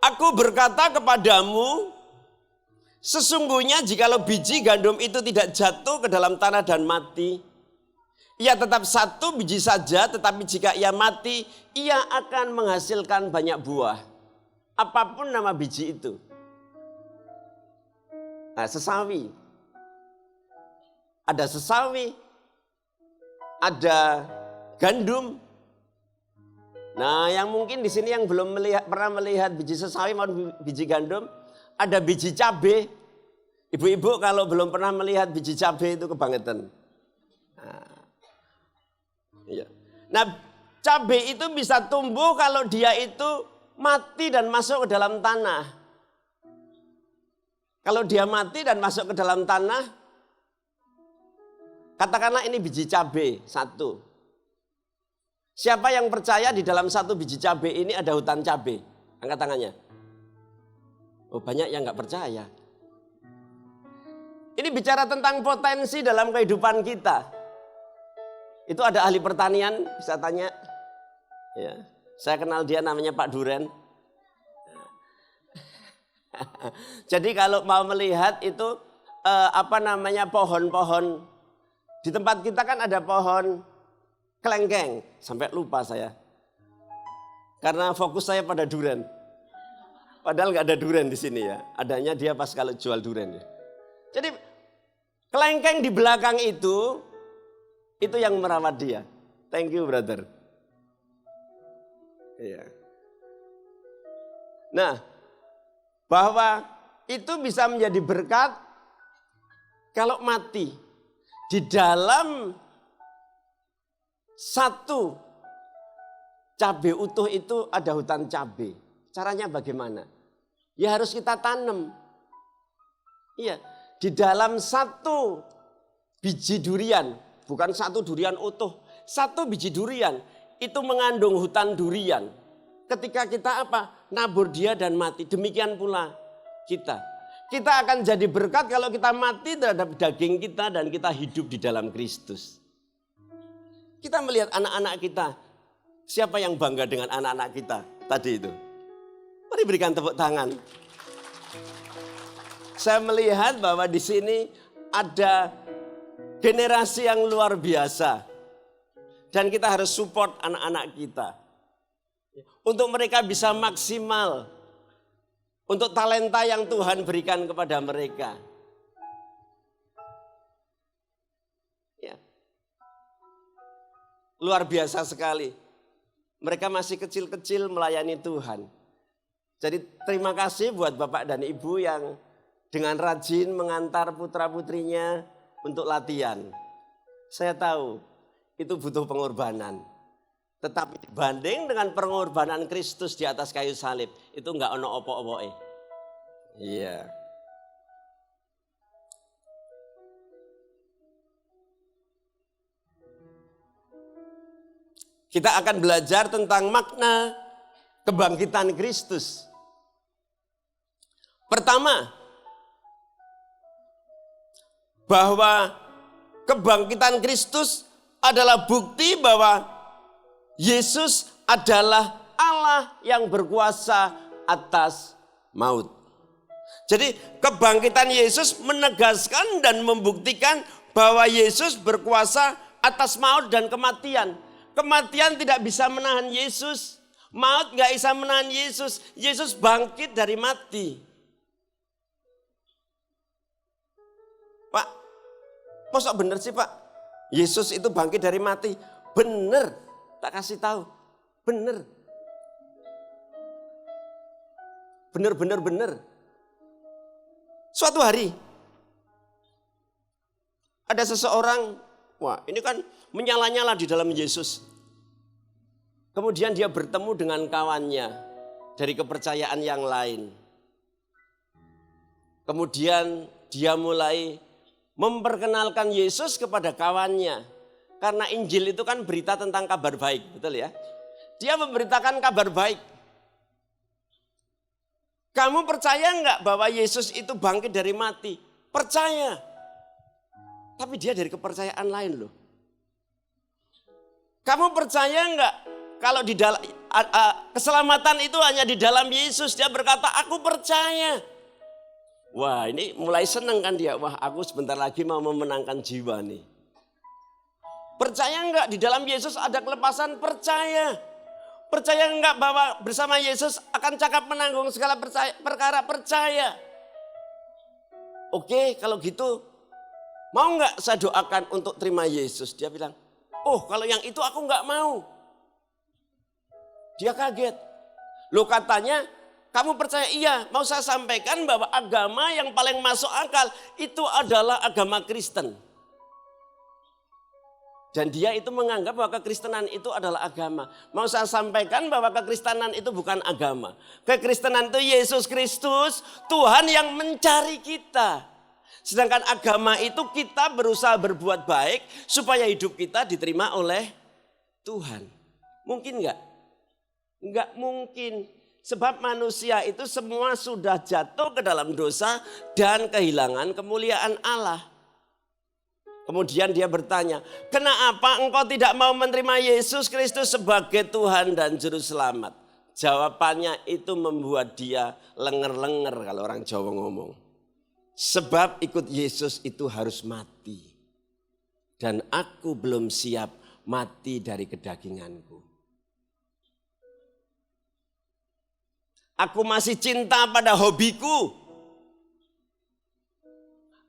Aku berkata kepadamu, sesungguhnya jikalau biji gandum itu tidak jatuh ke dalam tanah dan mati, ia tetap satu biji saja, tetapi jika ia mati, ia akan menghasilkan banyak buah. Apapun nama biji itu. Nah, sesawi. Ada sesawi, ada gandum. Nah, yang mungkin di sini yang belum pernah melihat biji sesawi maupun biji gandum, ada biji cabai. Ibu-ibu kalau belum pernah melihat biji cabai itu kebangetan. Nah, cabai itu bisa tumbuh kalau dia itu mati dan masuk ke dalam tanah. Kalau dia mati dan masuk ke dalam tanah, katakanlah ini biji cabai satu. Siapa yang percaya di dalam satu biji cabai ini ada hutan cabai? Angkat tangannya. Oh, banyak yang nggak percaya. Ini bicara tentang potensi dalam kehidupan kita. Itu ada ahli pertanian, bisa tanya. Ya, saya kenal dia namanya Pak Duren. Jadi kalau mau melihat itu pohon-pohon. Di tempat kita kan ada pohon kelengkeng. Sampai lupa saya. Karena fokus saya pada duren. Padahal nggak ada duren di sini ya. Adanya dia pas kalau jual duren ya. Jadi kelengkeng di belakang itu yang merawat dia. Thank you brother. Iya. Nah, bahwa itu bisa menjadi berkat kalau mati di dalam satu cabai utuh itu ada hutan cabai. Caranya bagaimana? Ya harus kita tanam. Iya, di dalam satu biji durian, bukan satu durian utuh, satu biji durian itu mengandung hutan durian. Ketika kita nabur dia dan mati, demikian pula kita. Kita akan jadi berkat kalau kita mati terhadap daging kita dan kita hidup di dalam Kristus. Kita melihat anak-anak kita. Siapa yang bangga dengan anak-anak kita tadi itu? Mari berikan tepuk tangan. Saya melihat bahwa di sini ada generasi yang luar biasa. Dan kita harus support anak-anak kita. Untuk mereka bisa maksimal. Untuk talenta yang Tuhan berikan kepada mereka. Ya. Luar biasa sekali. Mereka masih kecil-kecil melayani Tuhan. Jadi terima kasih buat Bapak dan Ibu yang dengan rajin mengantar putra-putrinya untuk latihan. Saya tahu itu butuh pengorbanan. Tetapi dibanding dengan pengorbanan Kristus di atas kayu salib, itu enggak ono opo-opoe. Iya. Kita akan belajar tentang makna kebangkitan Kristus. Pertama, bahwa kebangkitan Kristus adalah bukti bahwa Yesus adalah Allah yang berkuasa atas maut. Jadi kebangkitan Yesus menegaskan dan membuktikan bahwa Yesus berkuasa atas maut dan kematian. Kematian tidak bisa menahan Yesus. Maut gak bisa menahan Yesus. Yesus bangkit dari mati. Pak, masa benar sih Pak? Yesus itu bangkit dari mati. Benar. Tak kasih tahu, benar. Benar. Suatu hari, ada seseorang, wah ini kan menyala-nyala di dalam Yesus. Kemudian dia bertemu dengan kawannya dari kepercayaan yang lain. Kemudian dia mulai memperkenalkan Yesus kepada kawannya. Karena Injil itu kan berita tentang kabar baik, betul ya? Dia memberitakan kabar baik. Kamu percaya enggak bahwa Yesus itu bangkit dari mati? Percaya. Tapi dia dari kepercayaan lain loh. Kamu percaya enggak kalau di dalam keselamatan itu hanya di dalam Yesus? Dia berkata, aku percaya. Wah ini mulai senang kan dia. Wah aku sebentar lagi mau memenangkan jiwa nih. Percaya enggak di dalam Yesus ada kelepasan? Percaya. Percaya enggak bahwa bersama Yesus akan cakap menanggung segala perkara? Percaya. Oke kalau gitu mau enggak saya doakan untuk terima Yesus? Dia bilang, oh kalau yang itu aku enggak mau. Dia kaget. Loh katanya kamu percaya? Iya, mau saya sampaikan bahwa agama yang paling masuk akal itu adalah agama Kristen. Dan dia itu menganggap bahwa kekristenan itu adalah agama. Mau saya sampaikan bahwa kekristenan itu bukan agama. Kekristenan itu Yesus Kristus, Tuhan yang mencari kita. Sedangkan agama itu kita berusaha berbuat baik supaya hidup kita diterima oleh Tuhan. Mungkin enggak? Enggak mungkin. Sebab manusia itu semua sudah jatuh ke dalam dosa dan kehilangan kemuliaan Allah. Kemudian dia bertanya, kenapa engkau tidak mau menerima Yesus Kristus sebagai Tuhan dan Juru Selamat? Jawabannya itu membuat dia lenger-lenger kalau orang Jawa ngomong. Sebab ikut Yesus itu harus mati. Dan aku belum siap mati dari kedaginganku. Aku masih cinta pada hobiku.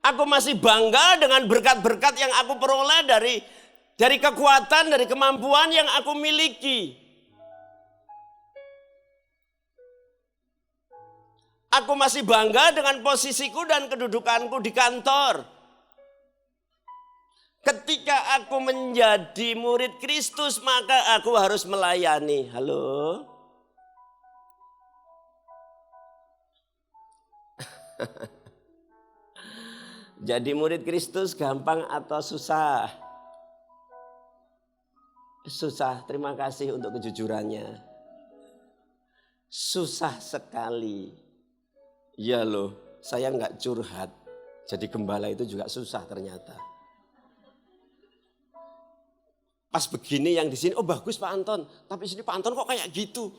Aku masih bangga dengan berkat-berkat yang aku peroleh dari kekuatan, dari kemampuan yang aku miliki. Aku masih bangga dengan posisiku dan kedudukanku di kantor. Ketika aku menjadi murid Kristus, maka aku harus melayani. Halo? Jadi murid Kristus gampang atau susah? Susah, terima kasih untuk kejujurannya. Susah sekali. Ya loh, saya nggak curhat. Jadi gembala itu juga susah ternyata. Pas begini yang di sini, oh bagus Pak Anton. Tapi sini Pak Anton kok kayak gitu?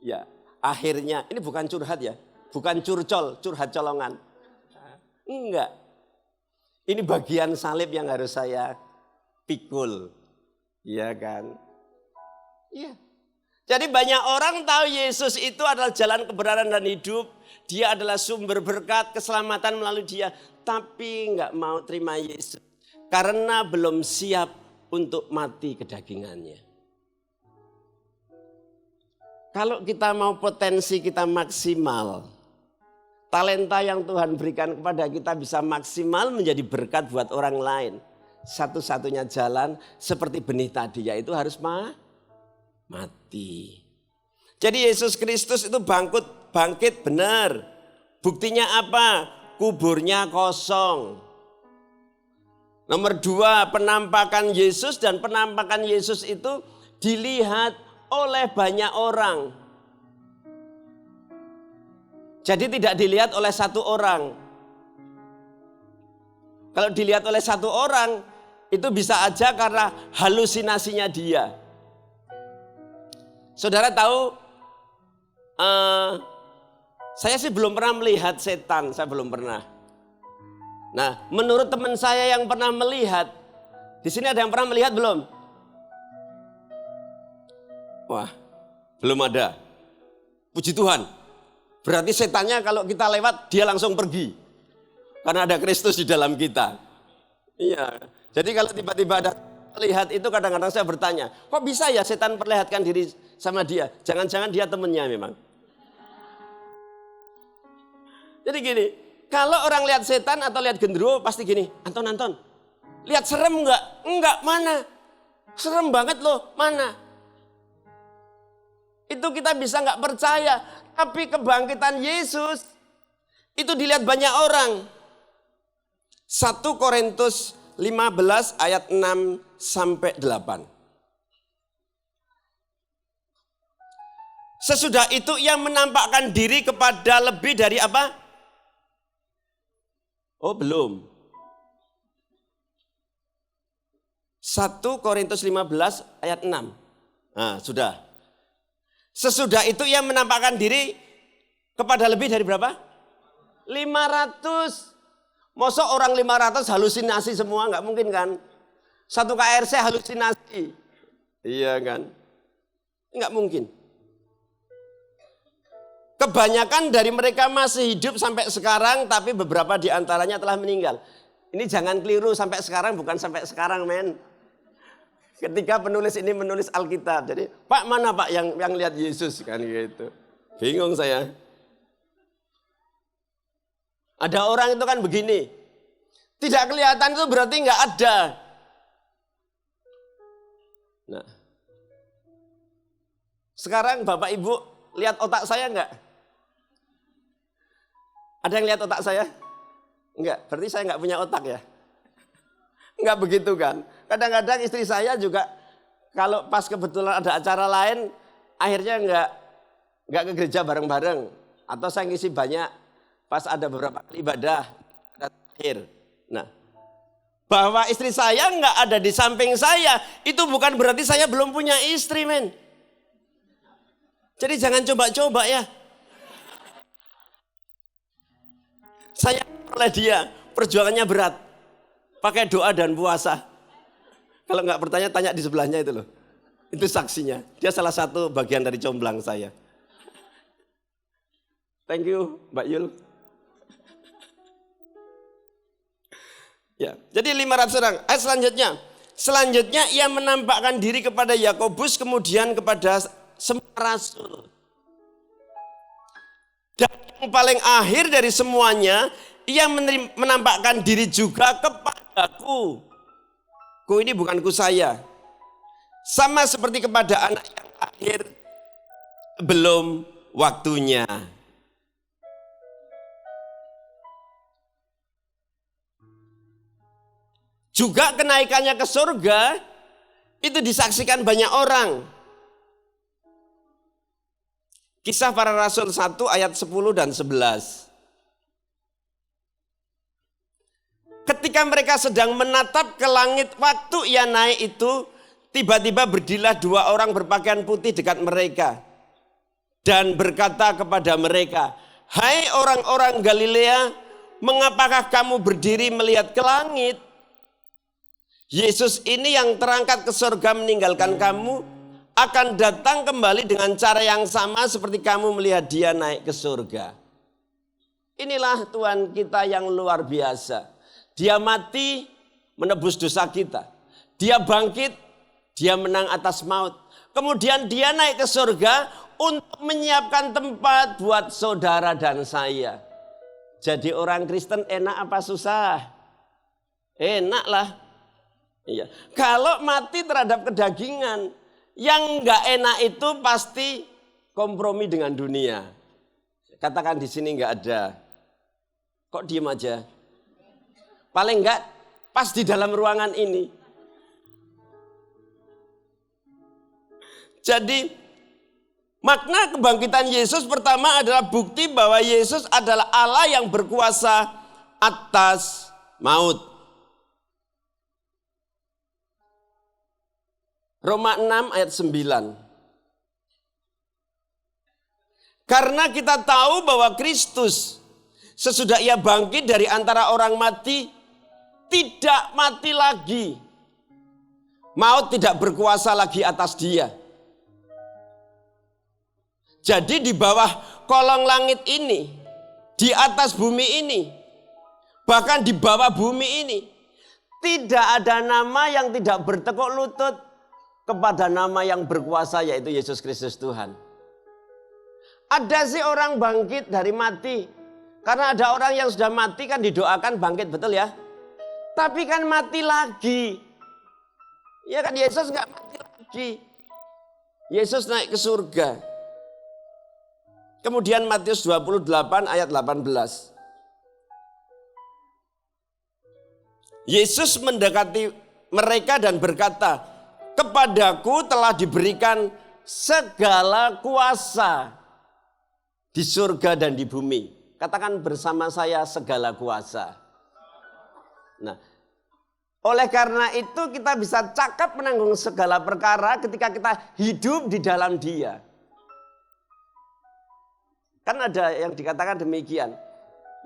Ya, akhirnya ini bukan curhat ya. Bukan curcol, curhat colongan. Enggak. Ini bagian salib yang harus saya pikul. Iya kan? Iya. Jadi banyak orang tahu Yesus itu adalah jalan kebenaran dan hidup. Dia adalah sumber berkat, keselamatan melalui dia. Tapi enggak mau terima Yesus. Karena belum siap untuk mati kedagingannya. Kalau kita mau potensi kita maksimal, talenta yang Tuhan berikan kepada kita bisa maksimal menjadi berkat buat orang lain. Satu-satunya jalan seperti benih tadi, yaitu harus mati. Jadi Yesus Kristus itu bangkit benar. Buktinya apa? Kuburnya kosong. Nomor 2, penampakan Yesus, dan penampakan Yesus itu dilihat oleh banyak orang. Jadi tidak dilihat oleh satu orang. Kalau dilihat oleh satu orang, itu bisa aja karena halusinasinya dia. Saudara tahu, saya sih belum pernah melihat setan, saya belum pernah. Nah, menurut teman saya yang pernah melihat, di sini ada yang pernah melihat belum? Wah, belum ada. Puji Tuhan. Berarti setannya kalau kita lewat, dia langsung pergi. Karena ada Kristus di dalam kita. Iya. Jadi kalau tiba-tiba ada lihat itu, kadang-kadang saya bertanya, kok bisa ya setan perlihatkan diri sama dia? Jangan-jangan dia temennya memang. Jadi gini, kalau orang lihat setan atau lihat genderuwo pasti gini, Anton, lihat serem enggak? Enggak, mana? Serem banget loh, mana? Itu kita bisa enggak percaya. Tapi kebangkitan Yesus itu dilihat banyak orang. 1 Korintus 15 ayat 6 sampai 8. Sesudah itu ia menampakkan diri kepada lebih dari apa? Oh belum. 1 Korintus 15 ayat 6. Nah sudah. Sesudah itu ia menampakkan diri kepada lebih dari berapa? 500. Masa orang 500 halusinasi semua? Enggak mungkin kan? Satu KRC halusinasi. Iya kan? Enggak mungkin. Kebanyakan dari mereka masih hidup sampai sekarang, tapi beberapa di antaranya telah meninggal. Ini jangan keliru, sampai sekarang bukan sampai sekarang, men. Ketika penulis ini menulis Alkitab, jadi Pak mana Pak yang lihat Yesus kan gitu. Bingung saya. Ada orang itu kan begini, tidak kelihatan itu berarti nggak ada. Nah, sekarang Bapak Ibu lihat otak saya nggak? Ada yang lihat otak saya? Enggak, berarti saya nggak punya otak ya? Enggak begitu kan? Kadang-kadang istri saya juga kalau pas kebetulan ada acara lain, akhirnya enggak ke gereja bareng-bareng. Atau saya ngisi banyak pas ada beberapa ibadah, ada terakhir. Nah, bahwa istri saya enggak ada di samping saya, itu bukan berarti saya belum punya istri, men. Jadi jangan coba-coba ya. Saya oleh dia, perjuangannya berat. Pakai doa dan puasa. Kalau nggak bertanya, tanya di sebelahnya itu loh. Itu saksinya. Dia salah satu bagian dari comblang saya. Thank you, Mbak Yul. Ya, jadi 500 orang. Ayat selanjutnya. Selanjutnya ia menampakkan diri kepada Yakobus, kemudian kepada semua rasul. Dan yang paling akhir dari semuanya, ia menampakkan diri juga kepadaku. Ku ini bukan ku saya. Sama seperti kepada anak yang lahir belum waktunya. Juga kenaikannya ke surga itu disaksikan banyak orang. Kisah Para Rasul 1 ayat 10 dan 11. Ketika mereka sedang menatap ke langit waktu ia naik itu, tiba-tiba berdirilah 2 orang berpakaian putih dekat mereka. Dan berkata kepada mereka, "Hai orang-orang Galilea, mengapakah kamu berdiri melihat ke langit? Yesus ini yang terangkat ke surga meninggalkan kamu, akan datang kembali dengan cara yang sama seperti kamu melihat dia naik ke surga." Inilah Tuhan kita yang luar biasa. Dia mati menebus dosa kita. Dia bangkit, dia menang atas maut. Kemudian dia naik ke surga untuk menyiapkan tempat buat saudara dan saya. Jadi orang Kristen enak apa susah? Enak lah. Iya. Kalau mati terhadap kedagingan, yang enggak enak itu pasti kompromi dengan dunia. Katakan di sini enggak ada. Kok diem aja? Paling enggak pas di dalam ruangan ini. Jadi makna kebangkitan Yesus pertama adalah bukti bahwa Yesus adalah Allah yang berkuasa atas maut. Roma 6 ayat 9. Karena kita tahu bahwa Kristus sesudah ia bangkit dari antara orang mati, tidak mati lagi. Maut tidak berkuasa lagi atas dia. Jadi di bawah kolong langit ini, di atas bumi ini, bahkan di bawah bumi ini, tidak ada nama yang tidak bertekuk lutut kepada nama yang berkuasa, yaitu Yesus Kristus Tuhan. Ada sih orang bangkit dari mati. Karena ada orang yang sudah mati kan didoakan bangkit, betul ya? Tapi kan mati lagi. Ya kan Yesus gak mati lagi. Yesus naik ke surga. Kemudian Matius 28 ayat 18. Yesus mendekati mereka dan berkata, "Kepadaku telah diberikan segala kuasa di surga dan di bumi." Katakan bersama saya, segala kuasa. Nah, oleh karena itu kita bisa cakap menanggung segala perkara ketika kita hidup di dalam Dia. Kan ada yang dikatakan demikian.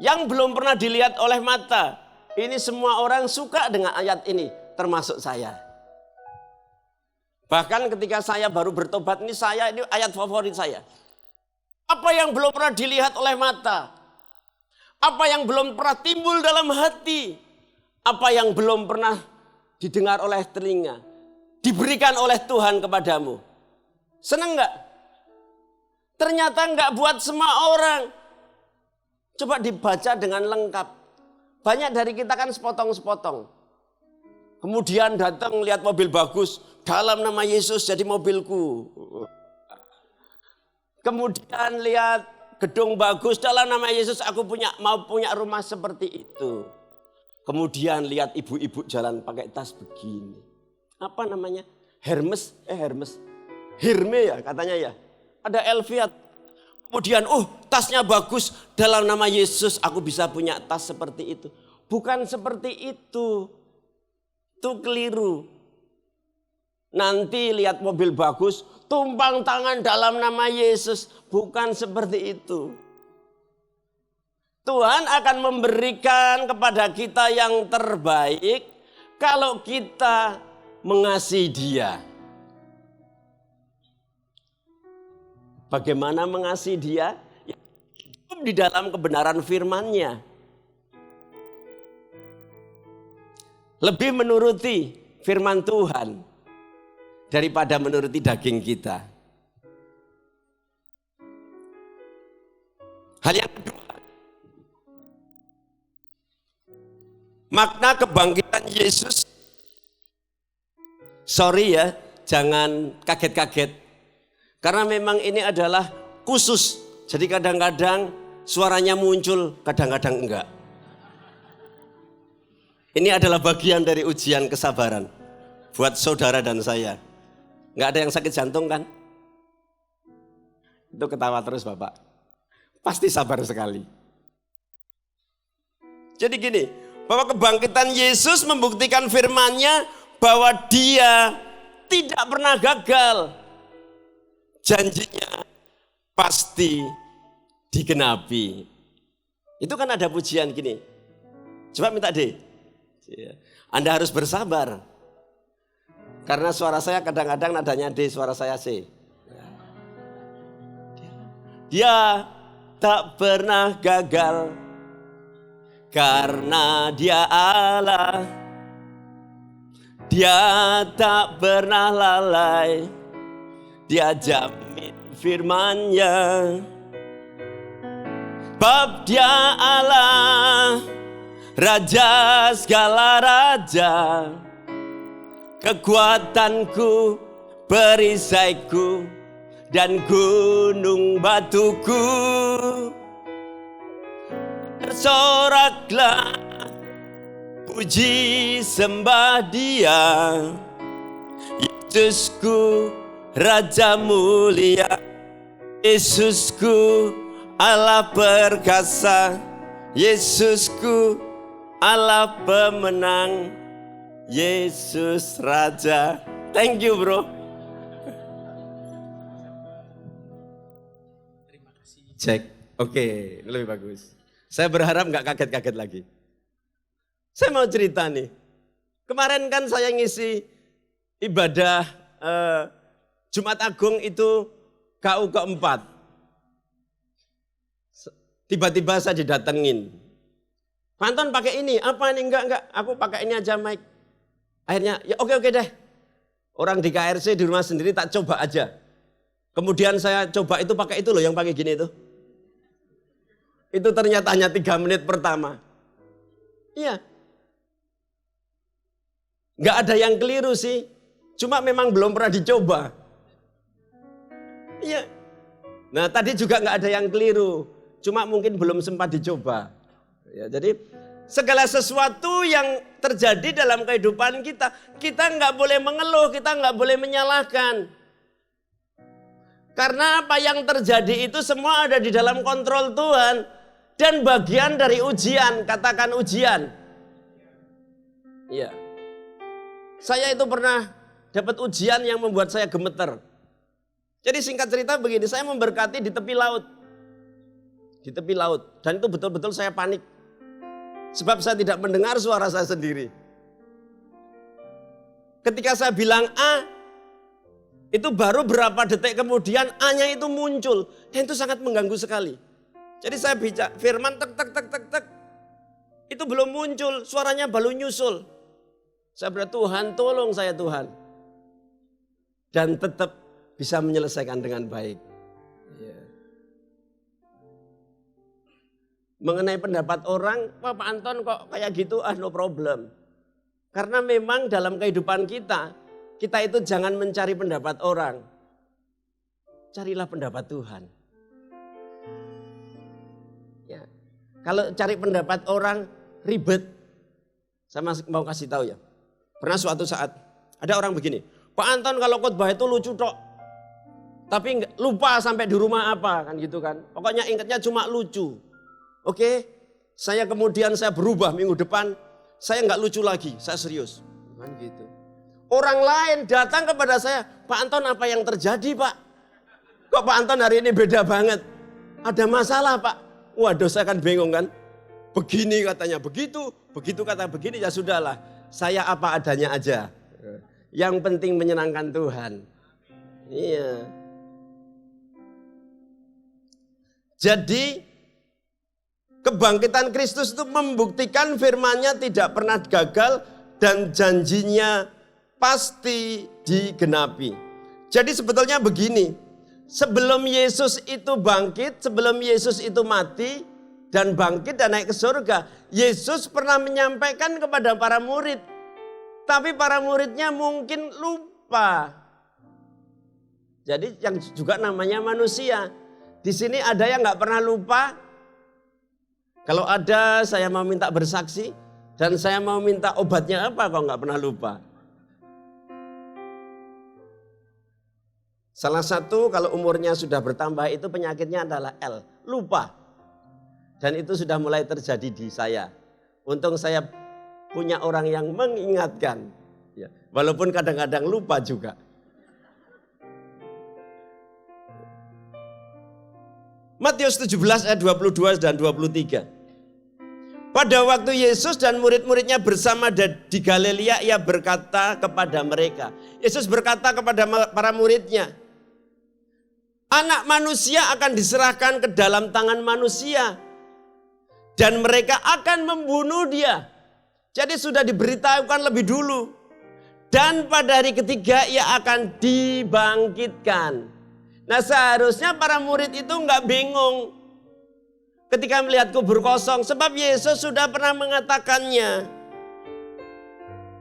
Yang belum pernah dilihat oleh mata. Ini semua orang suka dengan ayat ini, termasuk saya. Bahkan ketika saya baru bertobat ini ayat favorit saya. Apa yang belum pernah dilihat oleh mata? Apa yang belum pernah timbul dalam hati? Apa yang belum pernah didengar oleh telinga? Diberikan oleh Tuhan kepadamu. Senang enggak? Ternyata enggak buat semua orang. Coba dibaca dengan lengkap. Banyak dari kita kan sepotong-sepotong. Kemudian datang lihat mobil bagus. Dalam nama Yesus jadi mobilku. Kemudian lihat gedung bagus, dalam nama Yesus aku mau punya rumah seperti itu. Kemudian lihat ibu-ibu jalan pakai tas begini. Apa namanya? Hermes ya katanya ya. Ada Elviat. Kemudian tasnya bagus, dalam nama Yesus aku bisa punya tas seperti itu. Bukan seperti itu. Itu keliru. Nanti lihat mobil bagus, tumpang tangan dalam nama Yesus. Bukan seperti itu. Tuhan akan memberikan kepada kita yang terbaik kalau kita mengasihi Dia. Bagaimana mengasihi Dia? Hidup di dalam kebenaran firman-Nya. Lebih menuruti firman Tuhan daripada menuruti daging kita. Hal yang kedua, Makna kebangkitan Yesus, sorry ya, jangan kaget-kaget. Karena memang ini adalah khusus. Jadi kadang-kadang suaranya muncul, kadang-kadang enggak. Ini adalah bagian dari ujian kesabaran buat saudara dan saya. Enggak ada yang sakit jantung kan? Itu ketawa terus Bapak. Pasti sabar sekali. Jadi gini, bahwa kebangkitan Yesus membuktikan firman-Nya bahwa Dia tidak pernah gagal. Janjinya pasti digenapi. Itu kan ada pujian gini. Coba minta deh. Anda harus bersabar. Karena suara saya kadang-kadang nadanya D, suara saya C. Dia tak pernah gagal. Karena Dia Allah, Dia tak pernah lalai, Dia jamin firman-Nya. Bab Dia Allah, Raja segala raja, kekuatanku, perisaiku, dan gunung batuku. Bersoraklah, puji sembah Dia, Yesusku, Raja mulia, Yesusku, Allah perkasa, Yesusku, Allah pemenang, Yesus Raja. Thank you bro. Cek, oke, lebih bagus. Saya berharap nggak kaget-kaget lagi. Saya mau cerita nih. Kemarin kan saya ngisi ibadah Jumat Agung itu KU keempat. Tiba-tiba saya didatengin. Pak Anton pakai ini, apa ini? Enggak, aku pakai ini aja mic. Akhirnya, ya oke deh. Orang di KRC di rumah sendiri tak coba aja. Kemudian saya coba itu pakai itu loh yang pakai gini itu. Itu ternyata hanya 3 menit pertama. Iya. Enggak ada yang keliru sih. Cuma memang belum pernah dicoba. Iya. Nah tadi juga enggak ada yang keliru. Cuma mungkin belum sempat dicoba. Ya, jadi segala sesuatu yang terjadi dalam kehidupan kita, kita enggak boleh mengeluh, kita enggak boleh menyalahkan. Karena apa yang terjadi itu semua ada di dalam kontrol Tuhan. Dan bagian dari ujian, katakan ujian. Iya. Saya itu pernah dapat ujian yang membuat saya gemeter. Jadi singkat cerita begini, saya memberkati di tepi laut. Di tepi laut. Dan itu betul-betul saya panik. Sebab saya tidak mendengar suara saya sendiri. Ketika saya bilang A, itu baru berapa detik kemudian A-nya itu muncul. Dan itu sangat mengganggu sekali. Jadi saya bicara firman tek. Itu belum muncul, suaranya baru nyusul. Saya berkata, Tuhan tolong saya Tuhan. Dan tetap bisa menyelesaikan dengan baik. Ya. Mengenai pendapat orang, Pak Anton kok kayak gitu, no problem. Karena memang dalam kehidupan kita itu jangan mencari pendapat orang. Carilah pendapat Tuhan. Ya. Kalau cari pendapat orang ribet. Saya mau kasih tahu ya. Pernah suatu saat ada orang begini, Pak Anton kalau khotbah itu lucu tok. Tapi lupa sampai di rumah apa kan gitu kan. Pokoknya ingatnya cuma lucu. Oke, saya kemudian saya berubah minggu depan. Saya nggak lucu lagi, saya serius. Kan gitu. Orang lain datang kepada saya, Pak Anton apa yang terjadi Pak? Kok Pak Anton hari ini beda banget? Ada masalah Pak? Waduh saya kan bingung kan. Begini katanya begitu kata begini, ya sudahlah. Saya apa adanya aja. Yang penting menyenangkan Tuhan. Iya. Jadi kebangkitan Kristus itu membuktikan firman-Nya tidak pernah gagal dan janjinya pasti digenapi. Jadi sebetulnya begini, sebelum Yesus itu bangkit, sebelum Yesus itu mati, dan bangkit dan naik ke surga. Yesus pernah menyampaikan kepada para murid. Tapi para muridnya mungkin lupa. Jadi yang juga namanya manusia. Di sini ada yang nggak pernah lupa? Kalau ada, saya mau minta bersaksi. Dan saya mau minta obatnya apa kalau nggak pernah lupa? Salah satu kalau umurnya sudah bertambah itu penyakitnya adalah L. Lupa. Dan itu sudah mulai terjadi di saya. Untung saya punya orang yang mengingatkan. Ya, walaupun kadang-kadang lupa juga. Matius 17 ayat 22 dan 23. Pada waktu Yesus dan murid-muridnya bersama di Galilea, ia berkata kepada mereka. Yesus berkata kepada para muridnya, Anak manusia akan diserahkan ke dalam tangan manusia. Dan mereka akan membunuh dia. Jadi sudah diberitahukan lebih dulu. Dan pada hari ketiga ia akan dibangkitkan. Nah seharusnya para murid itu nggak bingung ketika melihat kubur kosong. Sebab Yesus sudah pernah mengatakannya.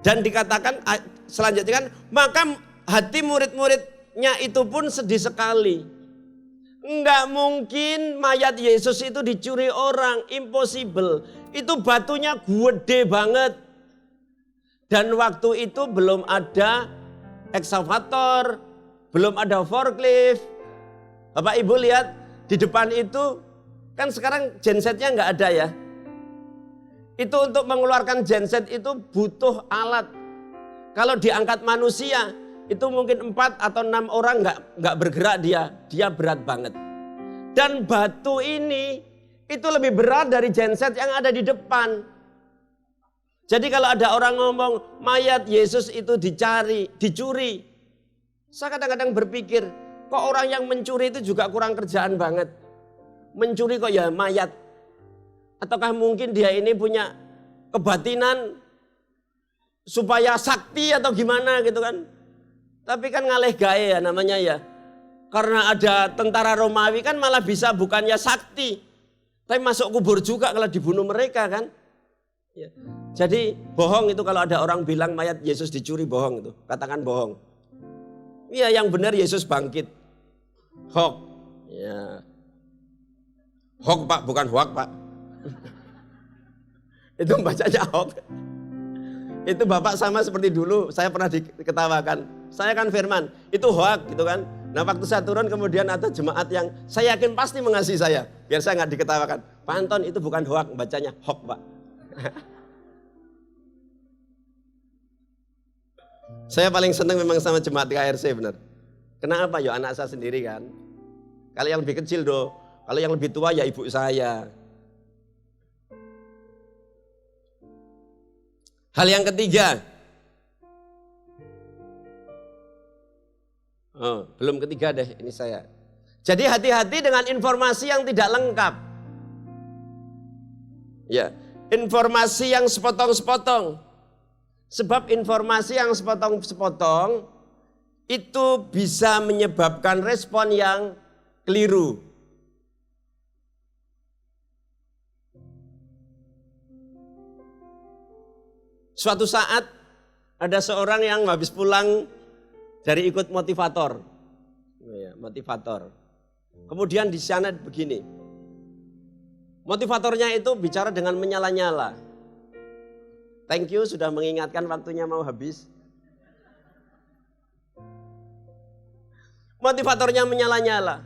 Dan dikatakan selanjutnya kan, maka hati murid-muridnya itu pun sedih sekali. Enggak mungkin mayat Yesus itu dicuri orang, impossible. Itu batunya gede banget. Dan waktu itu belum ada ekskavator, belum ada forklift. Bapak Ibu lihat di depan itu, kan sekarang gensetnya enggak ada ya. Itu untuk mengeluarkan genset itu butuh alat. Kalau diangkat manusia, itu mungkin 4 atau 6 orang nggak bergerak dia berat banget. Dan batu ini itu lebih berat dari genset yang ada di depan. Jadi kalau ada orang ngomong mayat Yesus itu dicuri. Saya kadang-kadang berpikir, kok orang yang mencuri itu juga kurang kerjaan banget. Mencuri kok ya mayat. Ataukah mungkin dia ini punya kebatinan supaya sakti atau gimana gitu kan. Tapi kan ngaleh gawe ya namanya ya. Karena ada tentara Romawi kan malah bisa bukannya sakti. Tapi masuk kubur juga kalau dibunuh mereka kan. Ya. Jadi bohong itu kalau ada orang bilang mayat Yesus dicuri, bohong itu. Katakan bohong. Iya yang benar Yesus bangkit. Hoax. Ya. Hoax Pak, bukan hoax Pak. Itu bacanya hoax. Itu Bapak sama seperti dulu, saya pernah diketawakan. Saya kan firman, itu hoax gitu kan. Nah waktu saya turun kemudian ada jemaat yang saya yakin pasti mengasihi saya. Biar saya nggak diketawakan. Pak Anton itu bukan hoax, bacanya hoax Pak. Saya paling senang memang sama jemaat KRC benar. Kenapa? Ya anak saya sendiri kan. Kalau yang lebih kecil doh, kalau yang lebih tua ya ibu saya. Hal yang ketiga. Oh, belum ketiga deh ini saya. Jadi hati-hati dengan informasi yang tidak lengkap. Ya, informasi yang sepotong-sepotong. Sebab informasi yang sepotong-sepotong itu bisa menyebabkan respon yang keliru. Suatu saat ada seorang yang habis pulang dari ikut motivator. Ya, motivator. Kemudian di sana begini. Motivatornya itu bicara dengan menyala-nyala. Thank you sudah mengingatkan waktunya mau habis. Motivatornya menyala-nyala.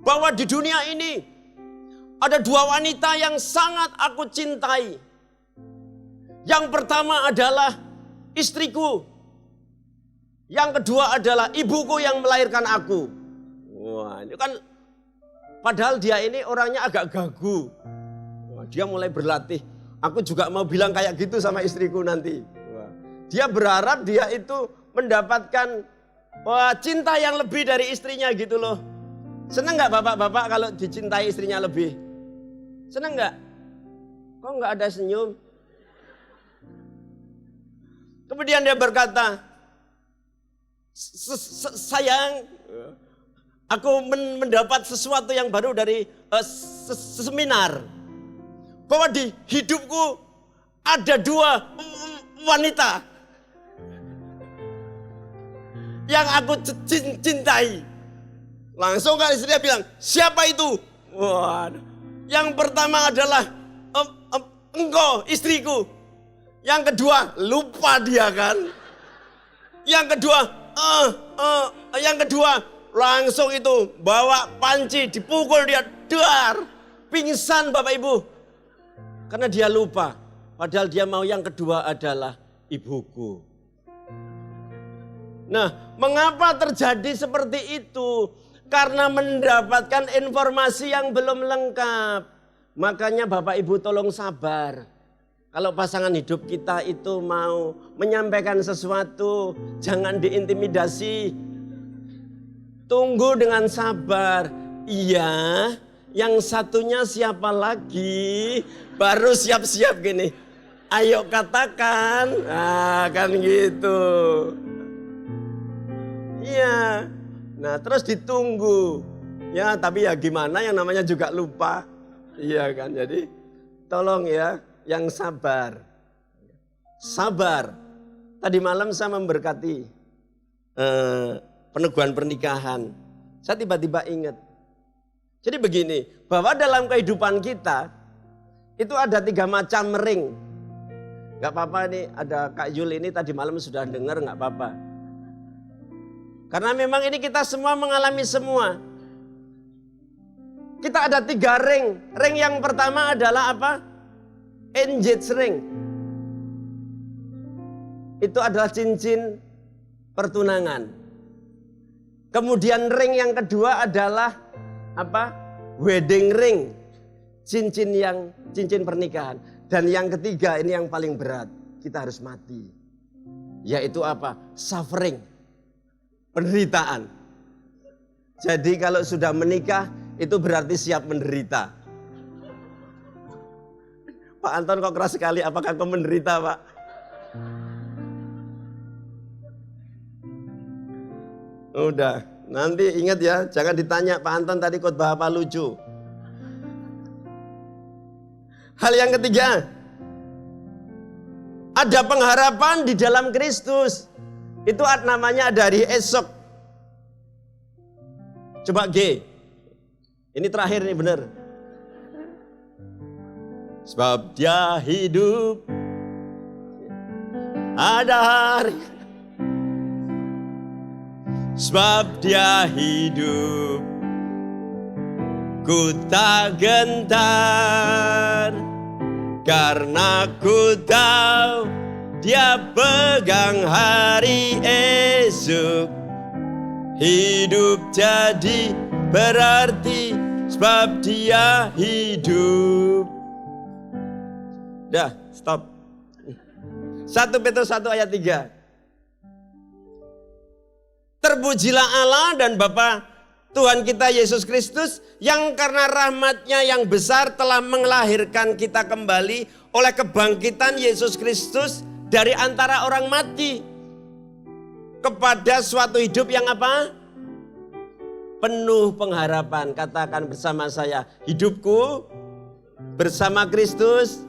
Bahwa di dunia ini ada 2 wanita yang sangat aku cintai. Yang pertama adalah istriku. Yang kedua adalah ibuku yang melahirkan aku. Wah, ini kan padahal dia ini orangnya agak gagu. Wah, dia mulai berlatih. Aku juga mau bilang kayak gitu sama istriku nanti. Wah, dia berharap dia itu mendapatkan cinta yang lebih dari istrinya gitu loh. Seneng gak bapak-bapak kalau dicintai istrinya lebih? Seneng gak? Kok gak ada senyum? Kemudian dia berkata, sayang, Aku mendapat sesuatu yang baru dari seminar. Bahwa di hidupku ada 2 wanita yang aku cintai. Langsung kan istrinya bilang, siapa itu? Waduh. Yang pertama adalah engkau, istriku. Yang kedua, lupa dia kan. Yang kedua, langsung itu bawa panci, dipukul dia, dar. Pingsan Bapak Ibu. Karena dia lupa. Padahal dia mau yang kedua adalah ibuku. Nah, mengapa terjadi seperti itu? Karena mendapatkan informasi yang belum lengkap. Makanya Bapak Ibu tolong sabar. Kalau pasangan hidup kita itu mau menyampaikan sesuatu, jangan diintimidasi. Tunggu dengan sabar. Iya, yang satunya siapa lagi? Baru siap-siap gini. Ayo katakan. Nah, kan gitu. Iya. Nah, terus ditunggu. Ya, tapi ya gimana, yang namanya juga lupa. Iya kan, jadi tolong ya, yang sabar. Sabar. Tadi malam saya memberkati peneguhan pernikahan. Saya tiba-tiba ingat. Jadi begini, bahwa dalam kehidupan kita, itu ada 3 macam ring. Gak apa-apa nih, ada Kak Yul ini tadi malam sudah dengar, gak apa-apa. Karena memang ini kita semua mengalami semua. Kita ada 3 ring. Ring yang pertama adalah apa? Engagement ring. Itu adalah cincin pertunangan. Kemudian ring yang kedua adalah apa? Wedding ring. Cincin pernikahan. Dan yang ketiga ini yang paling berat. Kita harus mati. Yaitu apa? Suffering. Penderitaan. Jadi kalau sudah menikah itu berarti siap menderita. Pak Anton kok keras sekali, apakah kau menderita Pak? Udah, nanti ingat ya, jangan ditanya Pak Anton tadi khotbah apa lucu. Hal yang ketiga, ada pengharapan di dalam Kristus. Itu namanya dari esok. Coba G. Ini terakhir nih bener. Sebab dia hidup. Ada hari. Sebab dia hidup. Ku tak gentar. Karena ku tahu dia pegang hari esok. Hidup jadi berarti sebab dia hidup. Dah, stop. 1 Petrus 1 ayat 3. Terpujilah Allah dan Bapa Tuhan kita Yesus Kristus yang karena rahmat-Nya yang besar telah melahirkan kita kembali oleh kebangkitan Yesus Kristus dari antara orang mati kepada suatu hidup yang apa? Penuh pengharapan. Katakan bersama saya, hidupku bersama Kristus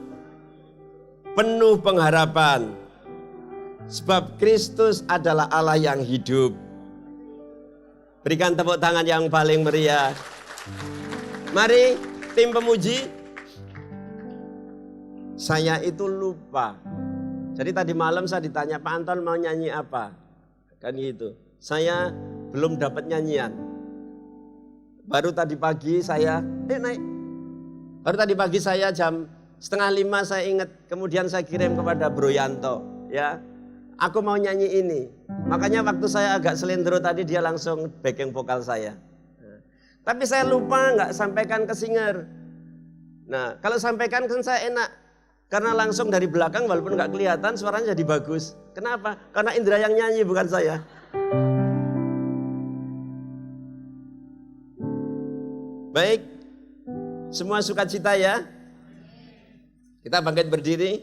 penuh pengharapan. Sebab Kristus adalah Allah yang hidup. Berikan tepuk tangan yang paling meriah. Mari tim pemuji. Saya itu lupa. Jadi tadi malam saya ditanya Pak Anton mau nyanyi apa? Kan gitu. Saya belum dapat nyanyian. Baru tadi pagi saya naik. Baru tadi pagi saya jam 4:30 saya ingat. Kemudian saya kirim kepada Bro Yanto. Ya, aku mau nyanyi ini. Makanya waktu saya agak selendro tadi dia langsung backing vokal saya. Tapi saya lupa nggak sampaikan ke singer. Nah kalau sampaikan kan saya enak. Karena langsung dari belakang walaupun nggak kelihatan suaranya jadi bagus. Kenapa? Karena Indra yang nyanyi bukan saya. Baik, semua sukacita ya. Kita bangkit berdiri.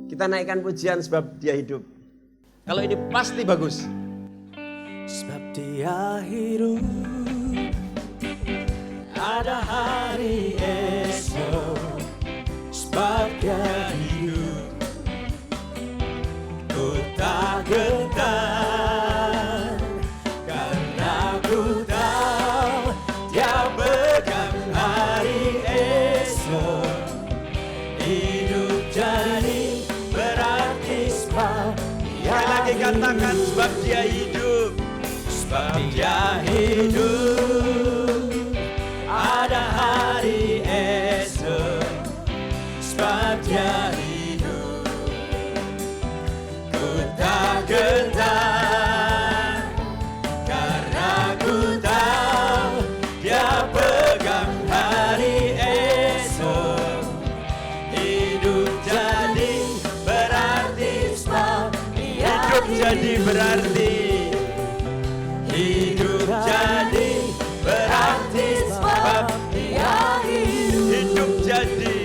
Kita naikkan pujian sebab dia hidup. Kalau ini pasti bagus. sebab Dia hidup. Ada hari esok, sebab Dia hidup. Ku tak gentar, karena ku tahu Dia pegang hari esok. Hidup jadi berarti sebab Dia Sekali lagi katakan sebab Dia hidup. sebab Dia hidup. Ada hari esok, sebab Dia hidup. Ku tak gentar, karena ku tahu Dia pegang hari esok. Hidup jadi berarti sebab Dia Hidup jadi berarti. hidup jadi berarti sebab Dia hidup. Hidup jadi.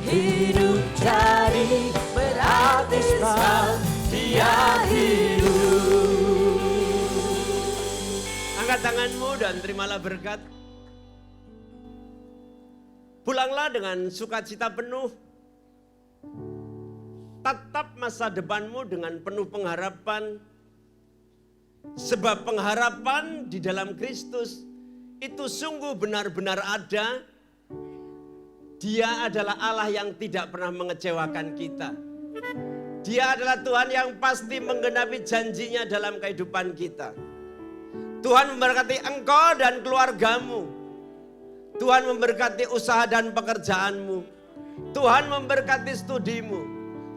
Hidup jadi berarti sebab Dia hidup. Angkat tanganmu dan terimalah berkat. Pulanglah dengan sukacita penuh. Tatap masa depanmu dengan penuh pengharapan. Sebab pengharapan di dalam Kristus itu sungguh benar-benar ada. Dia adalah Allah yang tidak pernah mengecewakan kita. Dia adalah Tuhan yang pasti menggenapi janjinya dalam kehidupan kita. Tuhan memberkati engkau dan keluargamu. Tuhan memberkati usaha dan pekerjaanmu. Tuhan memberkati studimu.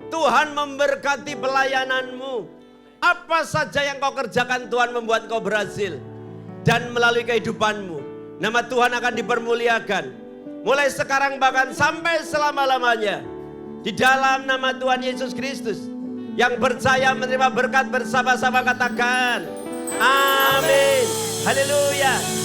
Tuhan memberkati pelayananmu. Apa saja yang kau kerjakan, Tuhan membuat kau berhasil. Dan melalui kehidupanmu, nama Tuhan akan dipermuliakan. Mulai sekarang bahkan sampai selama-lamanya. Di dalam nama Tuhan Yesus Kristus. Yang percaya menerima berkat bersama-sama katakan. Amin. Haleluya.